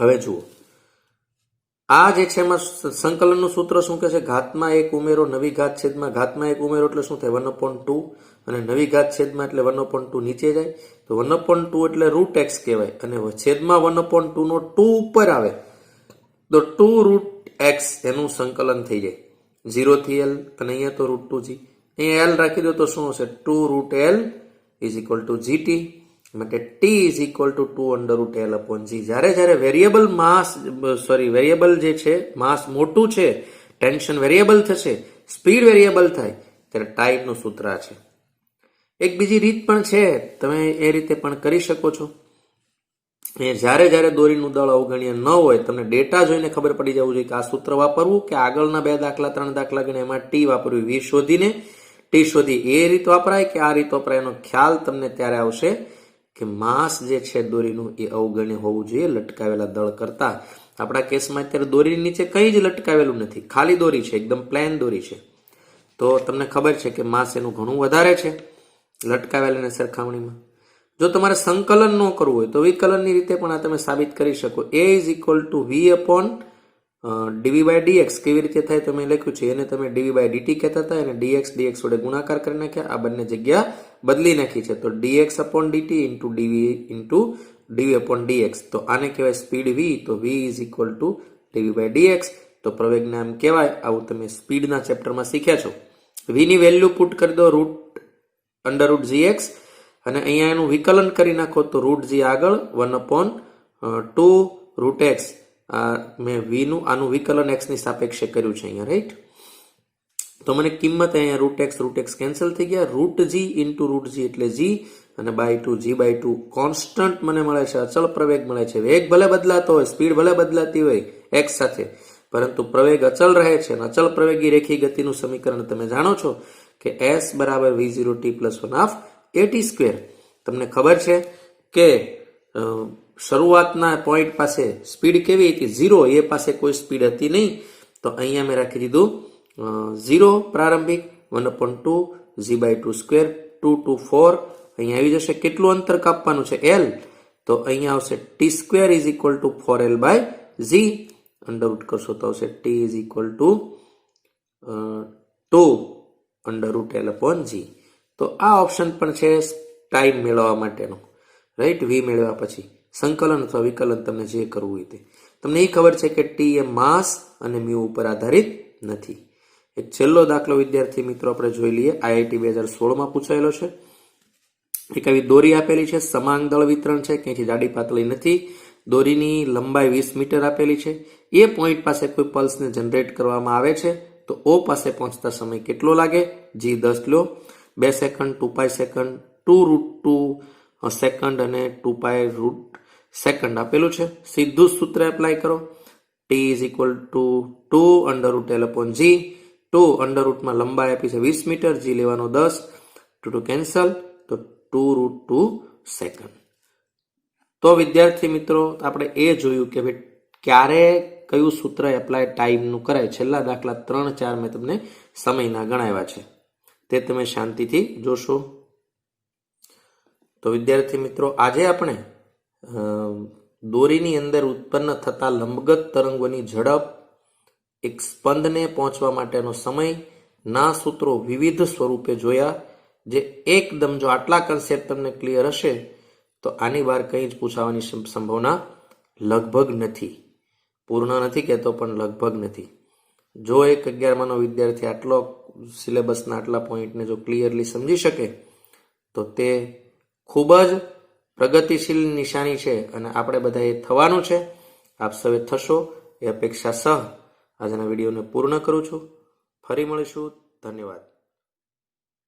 હવે જુઓ આ જે છે એમાં સંકલનનું સૂત્ર શું કહે છે, ઘાતમાં એક ઉમેરો નવી ઘાત છેદમાં ઘાતમાં એક ઉમેરો એટલે શું થાય 1/2 અને નવી ઘાત છેદમાં એટલે 1/2 નીચે જાય તો 1/2 એટલે રૂટ એક્સ કહેવાય અને છેદમાં 1/2 નો 2 ઉપર આવે તો 2 રૂટ એક્સ એનું સંકલન થઈ જાય 0 થી l અને અહીંયા તો રૂટ 2g. અહીંયા l રાખી દો તો શું હશે 2 root l is equal to gt માટે t is equal to 2 under root l upon g. જ્યારે વેરિયેબલ માસ વેરિયેબલ જે છે માસ મોટું છે, ટેન્શન વેરિયેબલ થશે, સ્પીડ વેરિયેબલ થાય ત્યારે ટાઈડનું સૂત્ર છે. એક બીજી રીત પણ છે, તમે એ રીતે પણ કરી શકો છો. જ્યારે દોરીનું દળ અવગણ્ય ન હોય તમને ડેટા જોઈને ખબર પડી જવું જોઈએ કે આ સૂત્ર વાપરવું કે આગળના 2 દાખલા 3 દાખલા ગણે એમાં ટી વાપરવી, વી શોધીને ટી શોધી એ રીત વપરાય કે આ રીત વપરાય એનો ખ્યાલ તમને ત્યારે આવશે કે માસ જે છે દોરીનું એ અવગણ્ય હોવું જોઈએ લટકાવેલા દળ કરતા. આપણા કેસમાં અત્યારે દોરીની નીચે કંઈ જ લટકાવેલું નથી, ખાલી દોરી છે, એકદમ પ્લેન દોરી છે. તો તમને ખબર છે કે માસ એનું ઘણું વધારે છે લટકાવેલાની સરખામણીમાં. જો તમારે સંકલન ન કરવું હોય તો વિકલનની રીતે પણ આ તમે સાબિત કરી શકો. a is equal to v upon dv by dx કેવી રીતે થાય તો મેં લખ્યું છે, એને તમે ડીવી બાય ડીટી કહેતા હતા અને ડીએક્સ વડે ગુણાકાર કરી નાખ્યા, આ બંને જગ્યા બદલી નાખી છે તો dx upon dt into dv upon dx. તો આને કહેવાય સ્પીડ વી, તો v is equal to dv by dx. તો પ્રવેગને આમ કહેવાય. આવું તમે સ્પીડના ચેપ્ટરમાં શીખ્યા છો. વી ની વેલ્યુ પુટ કરી દો અંડર રૂટ gx અને અહીંયા એનું વિકલન કરી નાખો તો રૂટ g આગળ 1/2 રૂટ એક્સ. મેં વી નું આનું વિકલન એક્સ ની સાપેક્ષે કર્યું છે અહીંયા, રાઈટ. તો મને કિંમત અહીંયા રૂટ એક્સ કેન્સલ થઈ ગયા, root g into root g એટલે g અને બાય 2 g બાય 2 કોન્સ્ટન્ટ મને મળે છે, અચળ પ્રવેગ મળે છે. વેગ ભલે બદલાતો હોય, સ્પીડ ભલે બદલાતી હોય એક્સ સાથે, પરંતુ પ્રવેગ અચળ રહે છે અને અચળ પ્રવેગી રેખી ગતિનું સમીકરણ તમે જાણો છો કે s બરાબર v0t પ્લસ 1/2 at². તમને ખબર છે કે શરૂઆતના પોઈન્ટ પાસે સ્પીડ કેવી હતી 0, એ પાસે કોઈ સ્પીડ હતી નહીં. તો અહીંયા મેં રાખી દીધું 0 પ્રારંભિક 1/2 g/2 સ્ક્વેર 2 to 4 અહીંયા આવી જશે. કેટલું અંતર કાપવાનું છે? l. તો અહીંયા આવશે t square is equal two 4l/g. Under root કરશો તો આવશે t is equal two 2√l/g. તો આ ઓપ્શન પણ છે ટાઈમ મેળવવા માટેનો, રાઈટ. v મેળવ્યા પછી સંકલન અથવા વિકલન તમને જે કરવું હોય તે. તમને એ ખબર છે કે ટી એ માસ અને મ્યુ ઉપર આધારિત નથી. એક છેલ્લો દાખલો વિદ્યાર્થી મિત્રો આપણે જોઈ લઈએ. IIT 2016માં પૂછાયેલો છે. એક આવી દોરી આપેલી છે, સમાંગ દળ વિતરણ છે, ક્યાંથી જાડી પાતળી નથી. દોરીની લંબાઈ 20 મીટર આપેલી છે. એ પોઈન્ટ પાસે કોઈ પલ્સને જનરેટ કરવામાં આવે છે તો O પાસે પહોંચતા સમય કેટલો લાગે? g 10 લો. 2 સેકન્ડ, 2π સેકન્ડ, 2√2 સેકન્ડ અને 2π રૂટ સેકન્ડ આપેલું છે. સીધું સૂત્ર એપ્લાય કરો. t is equal two 2√l/g. 2 અંડરરૂટમાં લંબાઈ આપી છે 20 મીટર, g લેવાનો 10, 2 કેન્સલ, તો 2√2 સેકન્ડ. તો વિદ્યાર્થી મિત્રો આપણે એ જોયું કે ભાઈ ક્યારે કયું સૂત્ર એપ્લાય ટાઈમનું કરાય. છેલ્લા દાખલા 3-4 મેં તમને સમયના ગણાવ્યા છે, તે તમે શાંતિથી જોશો. તો વિદ્યાર્થી મિત્રો આજે આપણે દોરીની અંદર ઉત્પન્ન થતા લંબગત તરંગોની ઝડપ, એક સ્પંદને પહોંચવા માટેનો સમય ના સૂત્રો વિવિધ સ્વરૂપે જોયા. જે એકદમ જો આટલા કન્સેપ્ટ તમને ક્લિયર હશે તો આની બહાર કંઈ જ પૂછાવાની સંભાવના લગભગ નથી. પૂર્ણ નથી કહેતો પણ લગભગ નથી. જો એક 11માનો વિદ્યાર્થી આટલો સિલેબસના આટલા પોઈન્ટને જો ક્લિયરલી સમજી શકે તો તે ખૂબ જ પ્રગતિશીલ નિશાની છે અને આપણે બધા એ થવાનું છે. આપ સૌએ થશો એ અપેક્ષા સહ આજના વિડીયોને પૂર્ણ કરું છું. ફરી મળીશું. ધન્યવાદ.